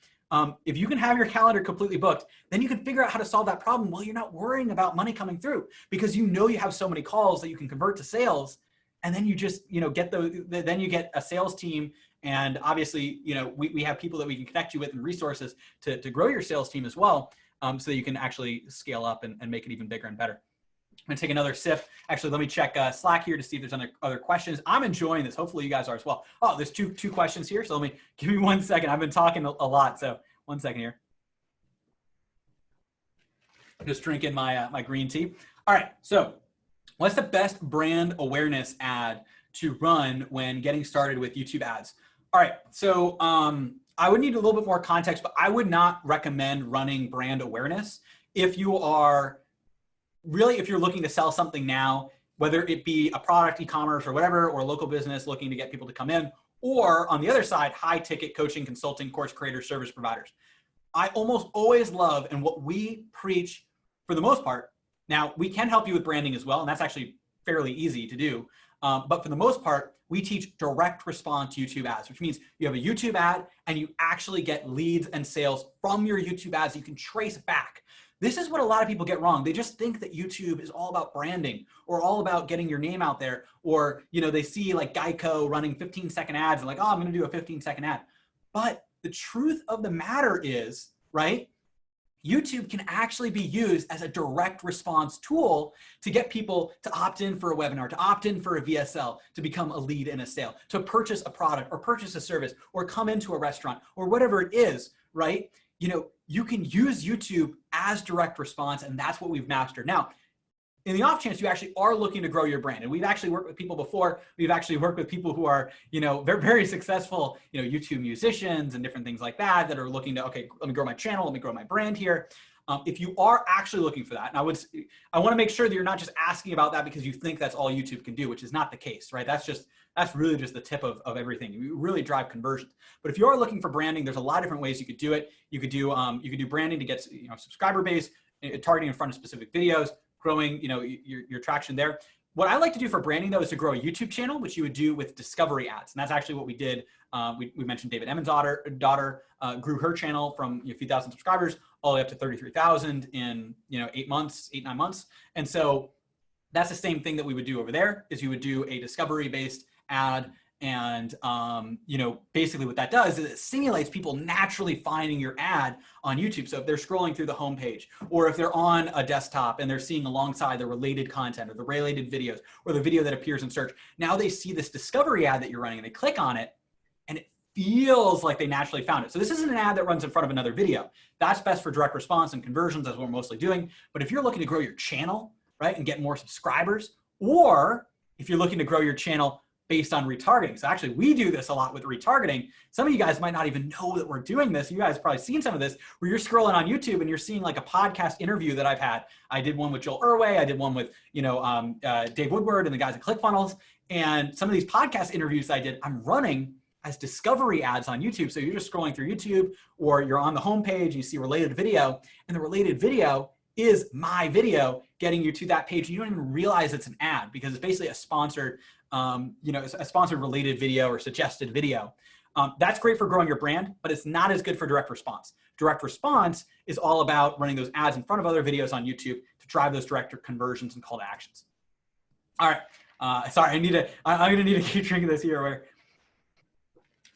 If you can have your calendar completely booked, then you can figure out how to solve that problem while you're not worrying about money coming through because you know you have so many calls that you can convert to sales. And then you just, you know, then you get a sales team. And obviously, you know, we have people that we can connect you with and resources to grow your sales team as well, so that you can actually scale up and make it even bigger and better. I'm gonna take another sip. Actually, let me check Slack here to see if there's other questions. I'm enjoying this. Hopefully you guys are as well. Oh, there's two questions here. So give me 1 second. I've been talking a lot. So 1 second here. Just drinking my green tea. All right. So what's the best brand awareness ad to run when getting started with YouTube ads? All right, so I would need a little bit more context, but I would not recommend running brand awareness if you are really, if you're looking to sell something now, whether it be a product, e-commerce or whatever, or a local business looking to get people to come in, or on the other side, high ticket coaching, consulting, course creators, service providers. I almost always love, and what we preach for the most part, now we can help you with branding as well, and that's actually fairly easy to do. But for the most part, we teach direct response YouTube ads, which means you have a YouTube ad and you actually get leads and sales from your YouTube ads you can trace back. This is what a lot of people get wrong. They just think that YouTube is all about branding or all about getting your name out there, or, you know, they see like Geico running 15-second ads and like, oh, I'm going to do a 15-second ad. But the truth of the matter is, right, YouTube can actually be used as a direct response tool to get people to opt in for a webinar, to opt in for a VSL, to become a lead in a sale, to purchase a product or purchase a service or come into a restaurant or whatever it is, right? You know, you can use YouTube as direct response, and that's what we've mastered. Now, in the off chance you actually are looking to grow your brand, and we've actually worked with people before, we've actually worked with people who are, you know, very, very successful, you know, YouTube musicians and different things like that, that are looking to, okay, let me grow my channel, let me grow my brand here. If you are actually looking for that, and I want to make sure that you're not just asking about that because you think that's all YouTube can do, which is not the case, right? That's really just the tip of everything. You really drive conversions. But if you are looking for branding, there's a lot of different ways you could do it. You could do branding to get, you know, subscriber base, targeting in front of specific videos, growing, you know, your traction there. What I like to do for branding though is to grow a YouTube channel, which you would do with discovery ads. And that's actually what we did. We mentioned David Emmons' daughter grew her channel from a few thousand subscribers all the way up to 33,000 in, you know, 8 months, 9 months. And so that's the same thing that we would do over there is you would do a discovery based ad. And, you know, basically what that does is it simulates people naturally finding your ad on YouTube. So if they're scrolling through the homepage, or if they're on a desktop and they're seeing alongside the related content or the related videos or the video that appears in search, now they see this discovery ad that you're running and they click on it and it feels like they naturally found it. So this isn't an ad that runs in front of another video. That's best for direct response and conversions. That's what we're mostly doing. But if you're looking to grow your channel, right, and get more subscribers, or if you're looking to grow your channel based on retargeting. So actually we do this a lot with retargeting. Some of you guys might not even know that we're doing this. You guys have probably seen some of this where you're scrolling on YouTube and you're seeing like a podcast interview that I've had. I did one with Joel Irway. I did one with, Dave Woodward and the guys at ClickFunnels. And some of these podcast interviews I did, I'm running as discovery ads on YouTube. So you're just scrolling through YouTube or you're on the homepage and you see related video, and the related video is my video getting you to that page. You don't even realize it's an ad because it's basically a sponsored, a sponsored related video or suggested video. That's great for growing your brand, but it's not as good for direct response. Direct response is all about running those ads in front of other videos on YouTube to drive those direct conversions and call to actions. All right, sorry, I'm gonna need to keep drinking this here.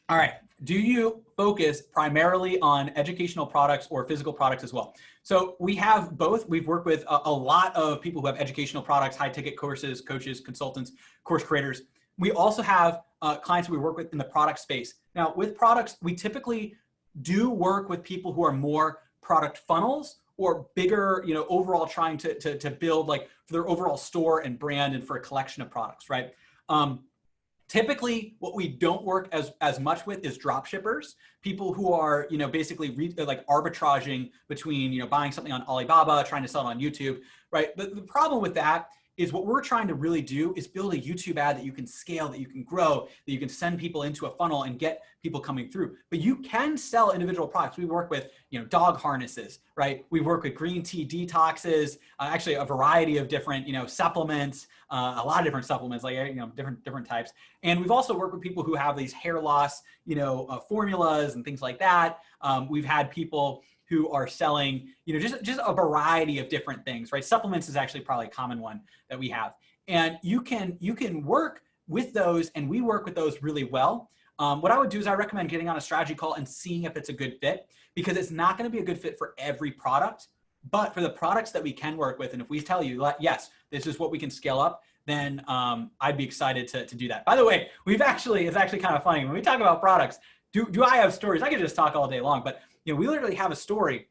All right, do you focus primarily on educational products or physical products as well? So we have both. We've worked with a lot of people who have educational products, high ticket courses, coaches, consultants, course creators. We also have clients we work with in the product space. Now with products, we typically do work with people who are more product funnels or bigger, overall trying to build like for their overall store and brand and for a collection of products, right? Typically, what we don't work as much with is drop shippers, people who are, basically like arbitraging between, buying something on Alibaba, trying to sell it on YouTube, right? But the problem with that is what we're trying to really do is build a YouTube ad that you can scale, that you can grow, that you can send people into a funnel and get people coming through. But you can sell individual products. We work with, dog harnesses, right? We work with green tea detoxes, actually a variety of different, supplements, a lot of different supplements, like, different types. And we've also worked with people who have these hair loss, formulas and things like that. We've had people who are selling, just a variety of different things, right? Supplements is actually probably a common one that we have. And you can work with those, and we work with those really well. What I would do is I recommend getting on a strategy call and seeing if it's a good fit, because it's not going to be a good fit for every product, but for the products that we can work with. And if we tell you, yes, this is what we can scale up, then I'd be excited to do that. By the way, it's actually kind of funny when we talk about products. Do I have stories? I could just talk all day long, but we literally have a story,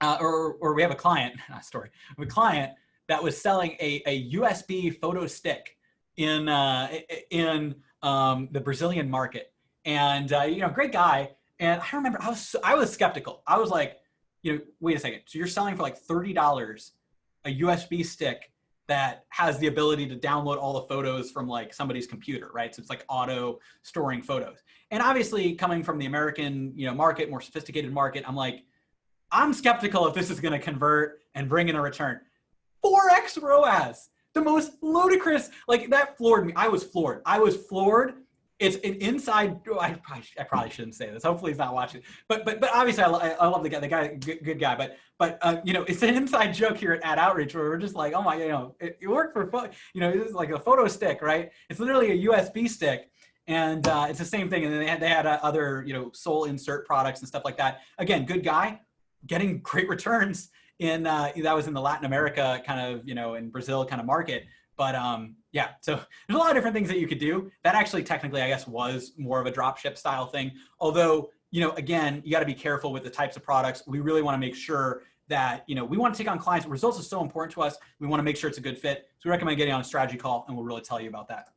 or we have a client, not a story, we have a client that was selling a USB photo stick in the Brazilian market, and great guy. And I remember I was skeptical. I was like, wait a second. So you're selling for like $30 a USB stick that has the ability to download all the photos from like somebody's computer, right? So it's like auto storing photos. And obviously coming from the American, market, more sophisticated market, I'm like, I'm skeptical if this is going to convert and bring in a return. 4x ROAS, the most ludicrous, like that floored me. I was floored. It's an inside, I probably shouldn't say this. Hopefully he's not watching. But obviously I love the guy, good guy. But it's an inside joke here at Outreach where we're just like, oh my, it worked for, it's like a photo stick, right? It's literally a USB stick. And it's the same thing. And then they had other, soul insert products and stuff like that. Again, good guy, getting great returns in, that was in the Latin America kind of, in Brazil kind of market. But yeah, so there's a lot of different things that you could do. That actually technically, I guess, was more of a drop ship style thing. Although, again, you got to be careful with the types of products. We really want to make sure that, we want to take on clients. Results is so important to us. We want to make sure it's a good fit. So we recommend getting on a strategy call, and we'll really tell you about that.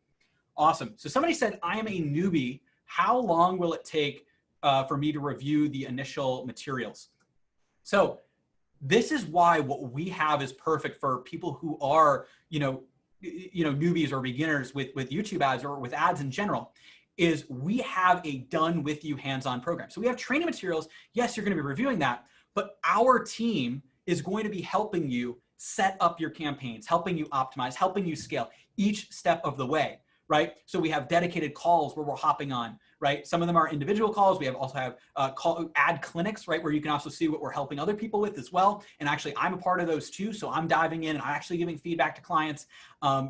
Awesome. So somebody said, I am a newbie. How long will it take for me to review the initial materials? So this is why what we have is perfect for people who are, newbies or beginners with YouTube ads or with ads in general, is we have a done with you hands-on program. So we have training materials. Yes, you're going to be reviewing that, but our team is going to be helping you set up your campaigns, helping you optimize, helping you scale each step of the way, right? So we have dedicated calls where we're hopping on, right? Some of them are individual calls. We also have ad clinics, right? Where you can also see what we're helping other people with as well. And actually I'm a part of those too. So I'm diving in and I'm actually giving feedback to clients,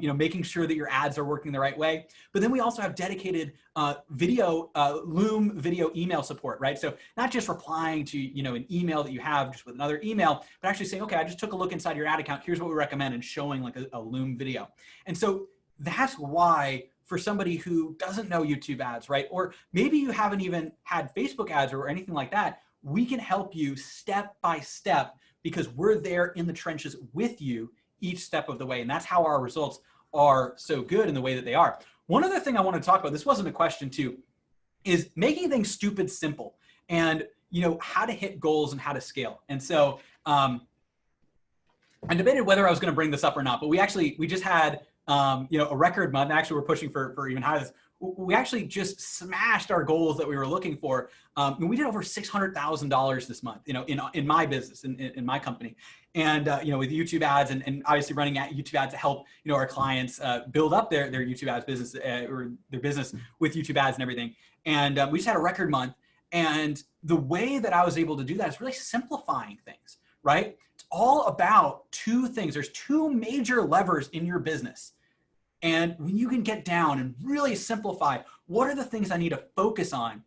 making sure that your ads are working the right way. But then we also have dedicated Loom video email support, right? So not just replying to, an email that you have just with another email, but actually saying, okay, I just took a look inside your ad account. Here's what we recommend, and showing like a Loom video. And so that's why for somebody who doesn't know YouTube ads, right? Or maybe you haven't even had Facebook ads or anything like that. We can help you step by step because we're there in the trenches with you each step of the way. And that's how our results are so good in the way that they are. One other thing I want to talk about, this wasn't a question too, is making things stupid simple and how to hit goals and how to scale. And so I debated whether I was going to bring this up or not, but we just had a record month. Actually, we're pushing for even higher. We actually just smashed our goals that we were looking for. And we did over $600,000 this month, in my business, in my company. And, with YouTube ads and obviously running YouTube ads to help, our clients build up their YouTube ads business or their business with YouTube ads and everything. And we just had a record month. And the way that I was able to do that is really simplifying things, right? It's all about two things. There's two major levers in your business. And when you can get down and really simplify, what are the things I need to focus on?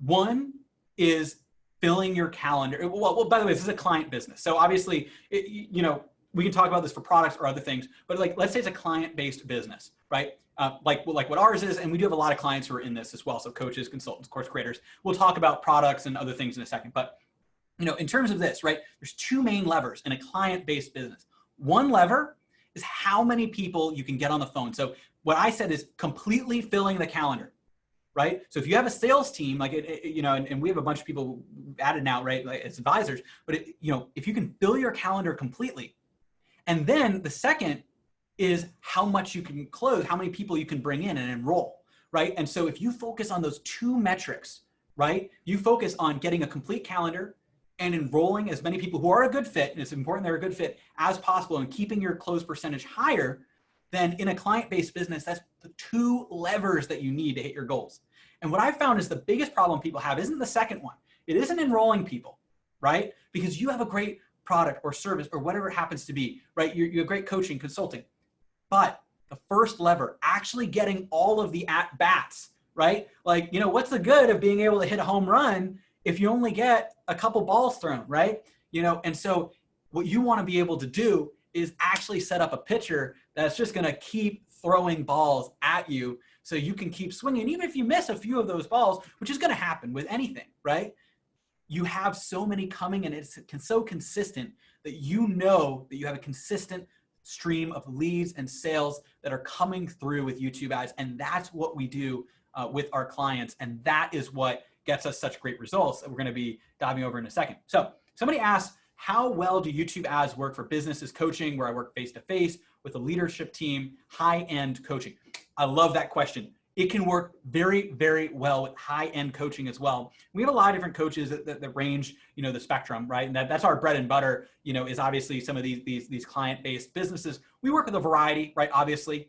One is filling your calendar. Well, by the way, this is a client business. So obviously, we can talk about this for products or other things, but let's say it's a client-based business, right? Like what ours is, and we do have a lot of clients who are in this as well. So coaches, consultants, course creators. We'll talk about products and other things in a second. But, in terms of this, right, there's two main levers in a client-based business. One lever is how many people you can get on the phone. So what I said is completely filling the calendar, right? So if you have a sales team, and we have a bunch of people added now, right, like as advisors, but if you can fill your calendar completely, and then the second is how much you can close, how many people you can bring in and enroll, right? And so if you focus on those two metrics, right, you focus on getting a complete calendar and enrolling as many people who are a good fit, and it's important they're a good fit, as possible, and keeping your close percentage higher, then in a client-based business, that's the two levers that you need to hit your goals. And what I found is the biggest problem people have isn't the second one. It isn't enrolling people, right? Because you have a great product or service or whatever it happens to be, right? You have great coaching, consulting. But the first lever, actually getting all of the at-bats, right? What's the good of being able to hit a home run if you only get a couple balls thrown, right? And so what you want to be able to do is actually set up a pitcher that's just going to keep throwing balls at you so you can keep swinging. And even if you miss a few of those balls, which is going to happen with anything, right? You have so many coming, and it's so consistent that that you have a consistent stream of leads and sales that are coming through with YouTube ads. And that's what we do with our clients. And that is what gets us such great results that we're going to be diving over in a second. So somebody asked, how well do YouTube ads work for businesses coaching, where I work face-to-face with a leadership team, high-end coaching? I love that question. It can work very, very well with high-end coaching as well. We have a lot of different coaches that range, the spectrum, right? And that's our bread and butter, is obviously some of these client-based businesses. We work with a variety, right? Obviously,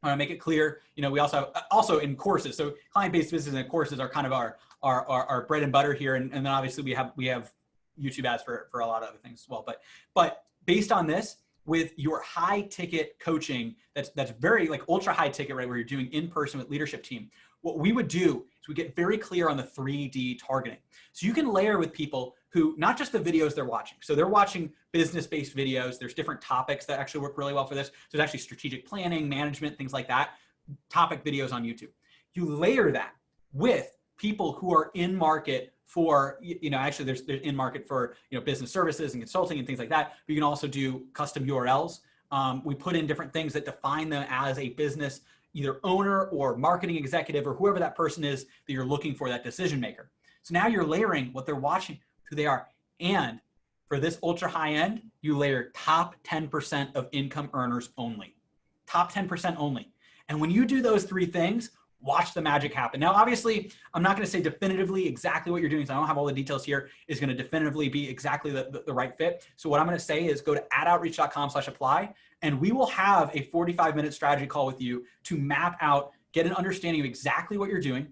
I want to make it clear, we also in courses. So client-based businesses and courses are kind of our bread and butter here. And then obviously we have YouTube ads for a lot of other things as well. But based on this, with your high ticket coaching, that's very ultra high ticket, right? Where you're doing in person with leadership team. What we would do is we get very clear on the 3D targeting. So you can layer with people who, not just the videos they're watching. So they're watching business-based videos. There's different topics that actually work really well for this. So there's actually strategic planning, management, things like that, topic videos on YouTube. You layer that with people who are in market for, actually there's in market for, business services and consulting and things like that. But you can also do custom URLs. We put in different things that define them as a business, either owner or marketing executive or whoever that person is that you're looking for, that decision maker. So now you're layering what they're watching, who they are. And for this ultra high end, you layer top 10% of income earners only. Top 10% only. And when you do those three things, watch the magic happen. Now, obviously, I'm not going to say definitively exactly what you're doing, so I don't have all the details here, is going to definitively be exactly the right fit. So what I'm going to say is go to adoutreach.com/apply, and we will have a 45-minute strategy call with you to map out, get an understanding of exactly what you're doing,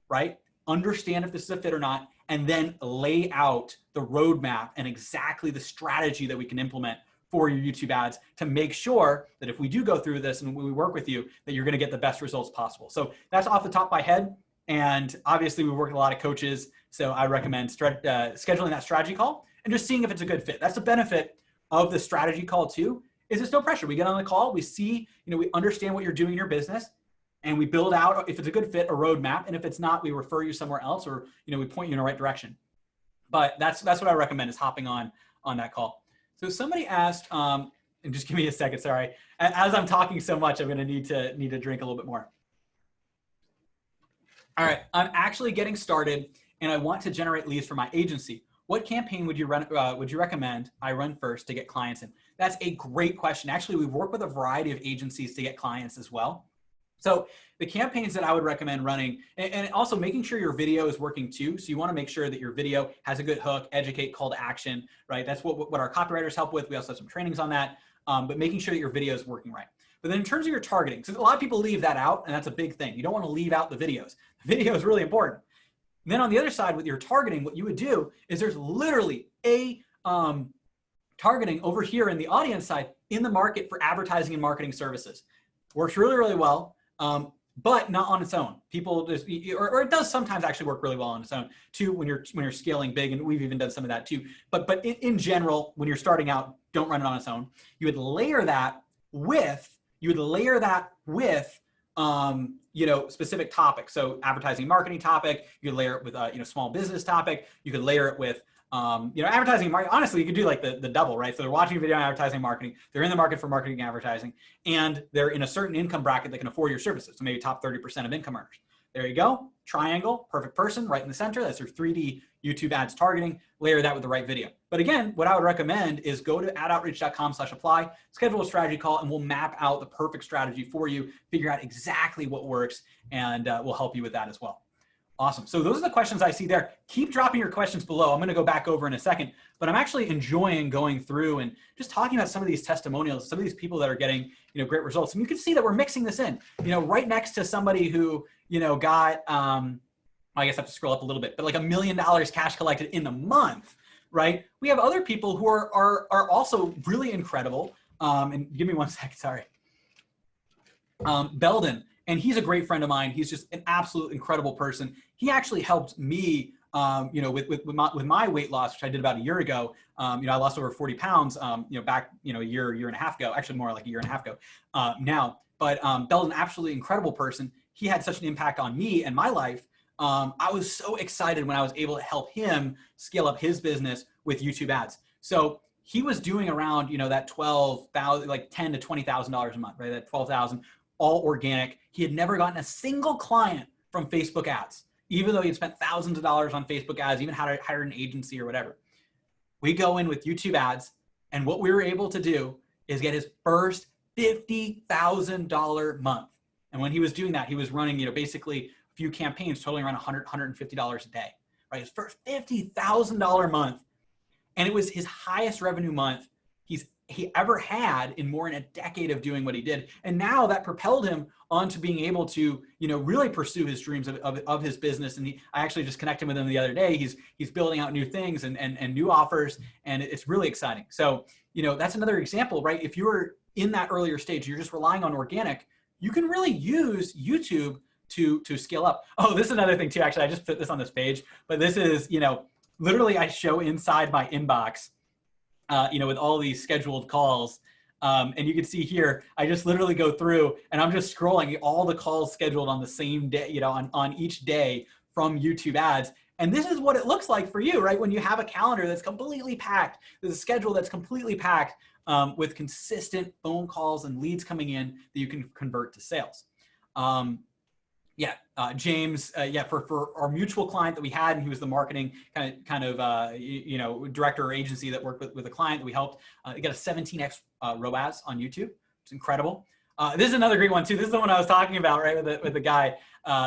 right? Understand if this is a fit or not, and then lay out the roadmap and exactly the strategy that we can implement for your YouTube ads to make sure that if we do go through this and we work with you, that you're going to get the best results possible. So that's off the top of my head. And obviously we work with a lot of coaches. So I recommend scheduling that strategy call and just seeing if it's a good fit. That's the benefit of the strategy call too, is it's no pressure. We get on the call, we see, we understand what you're doing in your business. and we build out, if it's a good fit, a roadmap. And if it's not, we refer you somewhere else, or, we point you in the right direction. But that's what I recommend, is hopping on that call. So somebody asked, and just give me a second, sorry. As I'm talking so much, I'm gonna need to drink a little bit more. All right, I'm actually getting started and I want to generate leads for my agency. What campaign would you recommend I run first to get clients in? That's a great question. Actually, we work with a variety of agencies to get clients as well. So the campaigns that I would recommend running, and also making sure your video is working too. So you want to make sure that your video has a good hook, educate, call to action, right? That's what our copywriters help with. We also have some trainings on that, but making sure that your video is working right. But then in terms of your targeting, because a lot of people leave that out, and that's a big thing. You don't want to leave out the videos. The video is really important. And then on the other side with your targeting, what you would do is there's literally a targeting over here in the audience side in the market for advertising and marketing services. Works really, really well, but not on its own. People just, or it does sometimes actually work really well on its own too when you're scaling big, and we've even done some of that too. But in general, when you're starting out, don't run it on its own. You would layer that with specific topics. So advertising, marketing topic. You could layer it with small business topic. You could layer it with advertising and marketing. Honestly, you could do like the double, right? So they're watching a video on advertising and marketing. They're in the market for marketing and advertising, and they're in a certain income bracket that can afford your services. So maybe top 30% of income earners. There you go. Triangle, perfect person right in the center. That's your 3D YouTube ads targeting. Layer that with the right video. But again, what I would recommend is go to adoutreach.com/apply, schedule a strategy call, and we'll map out the perfect strategy for you, figure out exactly what works, and we'll help you with that as well. Awesome. So those are the questions I see there. Keep dropping your questions below. I'm going to go back over in a second, but I'm actually enjoying going through and just talking about some of these testimonials, some of these people that are getting, great results. And you can see that we're mixing this in, right next to somebody who, got, I guess I have to scroll up a little bit, but like $1 million cash collected in the month, right? We have other people who are also really incredible. And give me one second, sorry. Belden. And he's a great friend of mine. He's just an absolute incredible person. He actually helped me, with my weight loss, which I did about a year ago. I lost over 40 pounds, back, a year and a half ago, actually more like a year and a half ago now. But Belden, absolutely incredible person. He had such an impact on me and my life. I was so excited when I was able to help him scale up his business with YouTube ads. So he was doing around, that 12,000, like $10,000 to $20,000 a month, right? That 12,000. All organic. He had never gotten a single client from Facebook ads, even though he had spent thousands of dollars on Facebook ads, even had hired an agency or whatever. We go in with YouTube ads, and what we were able to do is get his first $50,000 month. And when he was doing that, he was running, basically a few campaigns totaling around $100, $150 a day, right? His first $50,000 month. And it was his highest revenue month he ever had in more than a decade of doing what he did. And now that propelled him onto being able to, really pursue his dreams of his business. And I actually just connected with him the other day. He's building out new things and new offers, and it's really exciting. So, that's another example, right? If you're in that earlier stage, you're just relying on organic, you can really use YouTube to scale up. Oh, this is another thing too. Actually, I just put this on this page, but this is, literally I show inside my inbox, with all these scheduled calls. And you can see here, I just literally go through and I'm just scrolling all the calls scheduled on the same day, on each day from YouTube ads. And this is what it looks like for you, right? When you have a calendar that's completely packed, there's a schedule that's completely packed with consistent phone calls and leads coming in that you can convert to sales. James, for our mutual client that we had, and he was the marketing kind of director or agency that worked with a client that we helped. He got a 17x ROAS on YouTube. It's incredible. This is another great one too. This is the one I was talking about, right? With the guy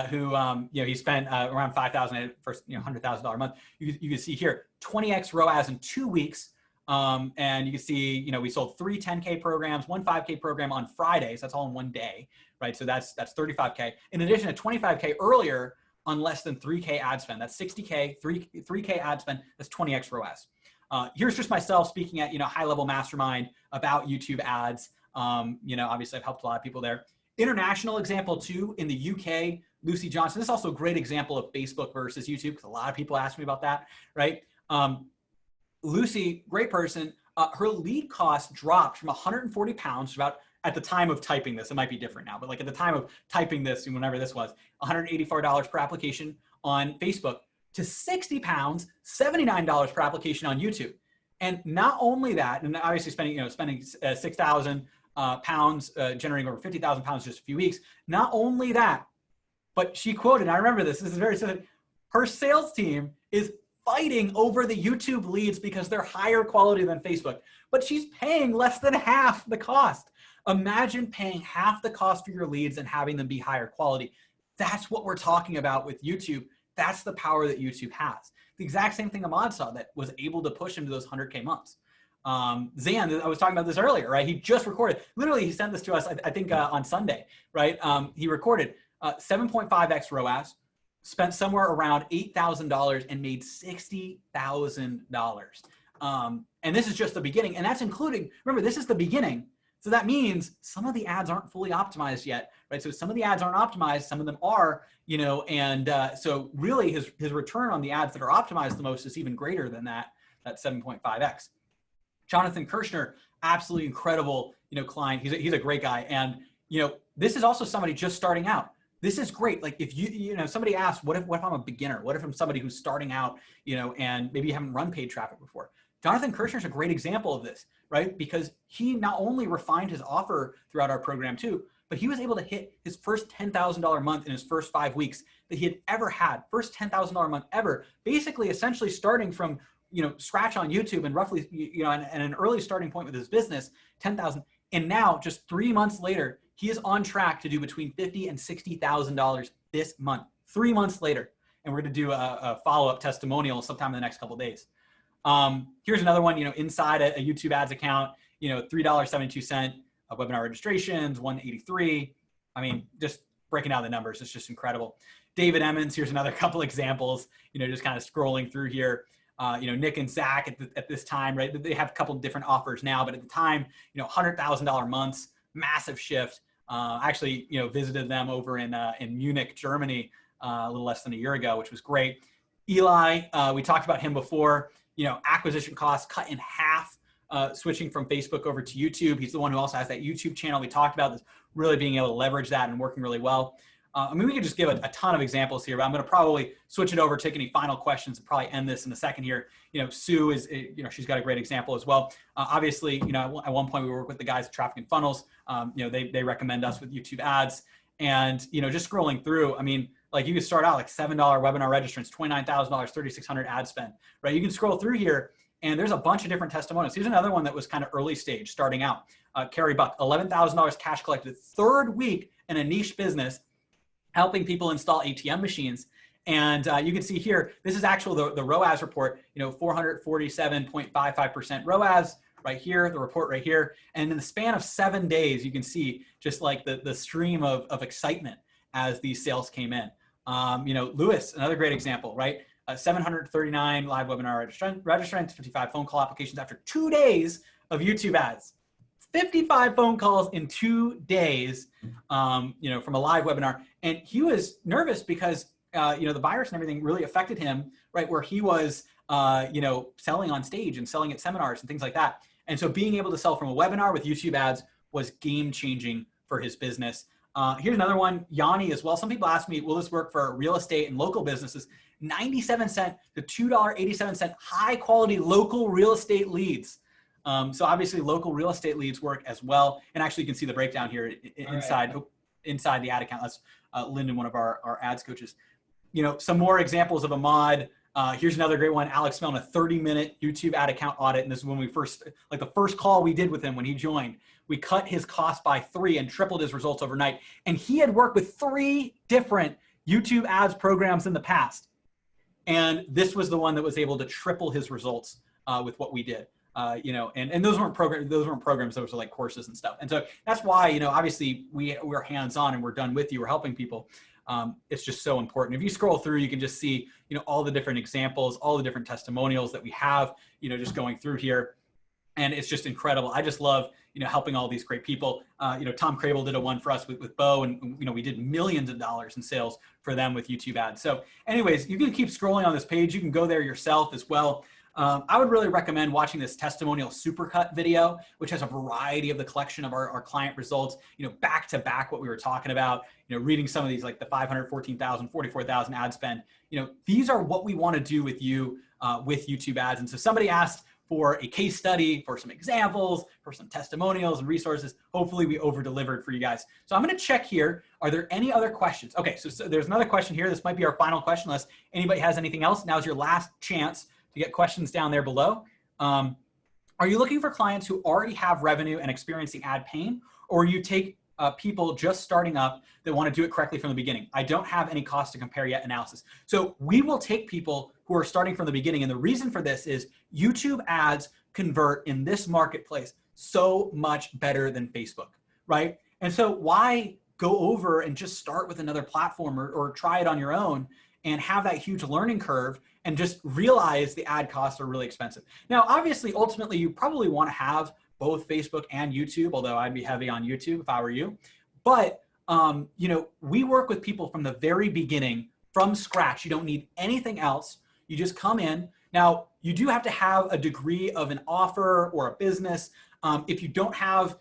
who he spent around $5,000 for $100,000 a month. You can see here 20x ROAS in 2 weeks. And you can see, we sold 3 10K programs, 1 5K program on Fridays. That's all in one day, right? So that's 35K. In addition to 25K earlier on less than 3K ad spend. That's 60K, 3K ad spend. That's 20X ROAS. Here's just myself speaking at, high level mastermind about YouTube ads. Obviously I've helped a lot of people there. International example too, in the UK, Lucy Johnson. This is also a great example of Facebook versus YouTube, because a lot of people ask me about that, right? Lucy, great person. Her lead cost dropped from 140 pounds, about at the time of typing this, it might be different now, but like at the time of typing this, whenever this was, $184 per application on Facebook to 60 pounds, $79 per application on YouTube. And not only that, and obviously spending 6,000 pounds, generating over 50,000 pounds in just a few weeks. Not only that, but she quoted, I remember this is very simple, her sales team is fighting over the YouTube leads because they're higher quality than Facebook, but she's paying less than half the cost. Imagine paying half the cost for your leads and having them be higher quality. That's what we're talking about with YouTube. That's the power that YouTube has. The exact same thing Ahmad saw that was able to push him to those 100K months. Zan, I was talking about this earlier, right? He just recorded, literally he sent this to us, I think on Sunday, right? He recorded 7.5x ROAS, spent somewhere around $8,000 and made $60,000. And this is just the beginning, and that's including, remember, this is the beginning. So that means some of the ads aren't fully optimized yet, right? So some of the ads aren't optimized, some of them are, and so really his return on the ads that are optimized the most is even greater than that 7.5x. Jonathan Kirshner, absolutely incredible, client. He's a great guy. And, this is also somebody just starting out. This is great. Like if somebody asks, what if I'm a beginner? What if I'm somebody who's starting out, and maybe you haven't run paid traffic before? Jonathan Kirshner is a great example of this, right? Because he not only refined his offer throughout our program too, but he was able to hit his first $10,000 month in his first 5 weeks that he had ever had, first $10,000 month ever, basically essentially starting from, scratch on YouTube and roughly, and an early starting point with his business, 10,000. And now just 3 months later, he is on track to do between $50,000 and $60,000 this month, 3 months later. And we're going to do a follow-up testimonial sometime in the next couple of days. Here's another one, inside a YouTube ads account, $3.72 webinar registrations, 183. I mean, just breaking down the numbers, it's just incredible. David Emmons, here's another couple examples, just kind of scrolling through here. Nick and Zach at this time, right? They have a couple of different offers now, but at the time, $100,000 months, massive shift. Actually, visited them over in Munich, Germany, a little less than a year ago, which was great. Eli, we talked about him before, acquisition costs cut in half, switching from Facebook over to YouTube. He's the one who also has that YouTube channel we talked about, that's really being able to leverage that and working really well. I mean, we could just give a ton of examples here, but I'm going to probably switch it over, take any final questions, and probably end this in a second here. Sue is, she's got a great example as well. Obviously, at one point we work with the guys at Traffic and Funnels. They recommend us with YouTube ads, and just scrolling through. I mean, like you could start out like $7 webinar registrants, $29,000, 3,600 ad spend, right? You can scroll through here, and there's a bunch of different testimonials. Here's another one that was kind of early stage, starting out. Carrie Buck, $11,000 cash collected, 3rd week in a niche business, helping people install ATM machines. And you can see here, this is actually the ROAS report, 447.55% ROAS right here, the report right here. And in the span of 7 days, you can see just like the stream of excitement as these sales came in. Lewis, another great example, right? 739 live webinar registrants, 55 phone call applications after 2 days of YouTube ads. 55 phone calls in 2 days, from a live webinar. And he was nervous because, the virus and everything really affected him, right? Where he was, selling on stage and selling at seminars and things like that. And so being able to sell from a webinar with YouTube ads was game changing for his business. Here's another one, Yanni as well. Some people ask me, will this work for real estate and local businesses? 97 cent to $2.87 high quality local real estate leads. So obviously local real estate leads work as well. And actually you can see the breakdown here inside the ad account. That's Lyndon, one of our ads coaches. Some more examples of Ahmad. Here's another great one. Alex Mellon, a 30-minute YouTube ad account audit. And this is when we first, like the first call we did with him when he joined, we cut his cost by 3 and tripled his results overnight. And he had worked with 3 different YouTube ads programs in the past. And this was the one that was able to triple his results with what we did. And those weren't programs, those were like courses and stuff. And so that's why, obviously we're hands-on and we're done with you, we're helping people. It's just so important. If you scroll through, you can just see, all the different examples, all the different testimonials that we have, just going through here. And it's just incredible. I just love, helping all these great people. Tom Crable did a one for us with Bo, and, we did millions of dollars in sales for them with YouTube ads. So anyways, you can keep scrolling on this page. You can go there yourself as well. I would really recommend watching this testimonial supercut video, which has a variety of the collection of our client results, back to back what we were talking about, reading some of these like the 514,000, 44,000 ad spend. These are what we want to do with you with YouTube ads. And so somebody asked for a case study, for some examples, for some testimonials and resources. Hopefully we over-delivered for you guys. So I'm going to check here. Are there any other questions? Okay, so there's another question here. This might be our final question unless anybody has anything else. Now's your last chance to get questions down there below. Are you looking for clients who already have revenue and experiencing ad pain, or you take people just starting up that want to do it correctly from the beginning? I don't have any cost to compare yet analysis. So we will take people who are starting from the beginning. And the reason for this is YouTube ads convert in this marketplace so much better than Facebook, right? And so why go over and just start with another platform or try it on your own and have that huge learning curve and just realize the ad costs are really expensive? Now, obviously, ultimately, you probably want to have both Facebook and YouTube, although I'd be heavy on YouTube if I were you. But, we work with people from the very beginning, from scratch. You don't need anything else. You just come in. Now, you do have to have a degree of an offer or a business. If you don't have,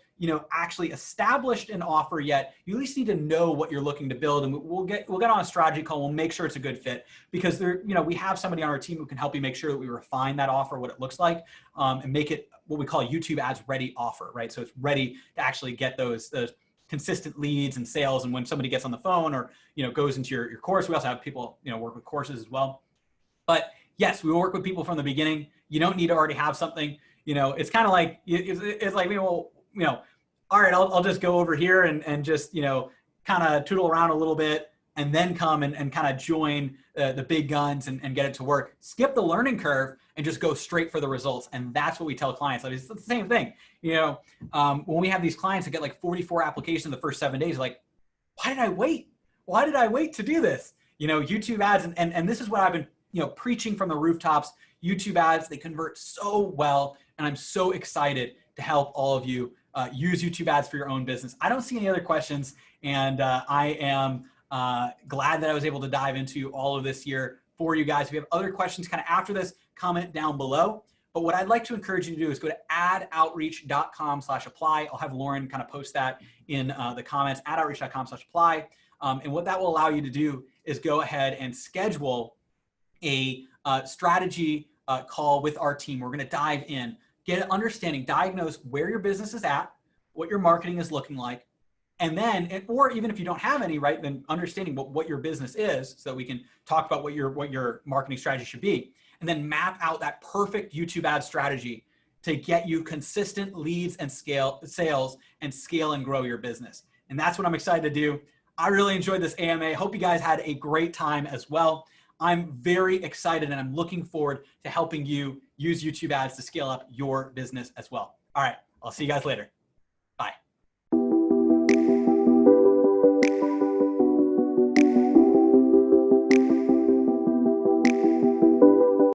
actually established an offer yet, you at least need to know what you're looking to build. And we'll get on a strategy call. We'll make sure it's a good fit, because we have somebody on our team who can help you make sure that we refine that offer, what it looks like, and make it what we call YouTube ads ready offer, right? So it's ready to actually get those consistent leads and sales. And when somebody gets on the phone or, goes into your course, we also have people, work with courses as well. But yes, we work with people from the beginning. You don't need to already have something. It's kind of like, it's like, well, all right, I'll just go over here and just, kind of tootle around a little bit and then come and kind of join the big guns and get it to work. Skip the learning curve and just go straight for the results. And that's what we tell clients. Like, it's the same thing. When we have these clients that get like 44 applications in the first 7 days, like, why did I wait? Why did I wait to do this? YouTube ads, and this is what I've been, preaching from the rooftops. YouTube ads, they convert so well. And I'm so excited to help all of you use YouTube ads for your own business. I don't see any other questions. And I am glad that I was able to dive into all of this here for you guys. If you have other questions kind of after this, comment down below. But what I'd like to encourage you to do is go to adoutreach.com/apply. I'll have Lauren kind of post that in the comments, adoutreach.com/apply. And what that will allow you to do is go ahead and schedule a strategy call with our team. We're going to dive in, get an understanding, diagnose where your business is at, what your marketing is looking like, and then, or even if you don't have any, right, then understanding what your business is, so that we can talk about what your marketing strategy should be, and then map out that perfect YouTube ad strategy to get you consistent leads and sales and scale and grow your business. And that's what I'm excited to do. I really enjoyed this AMA. Hope you guys had a great time as well. I'm very excited and I'm looking forward to helping you use YouTube ads to scale up your business as well. All right, I'll see you guys later.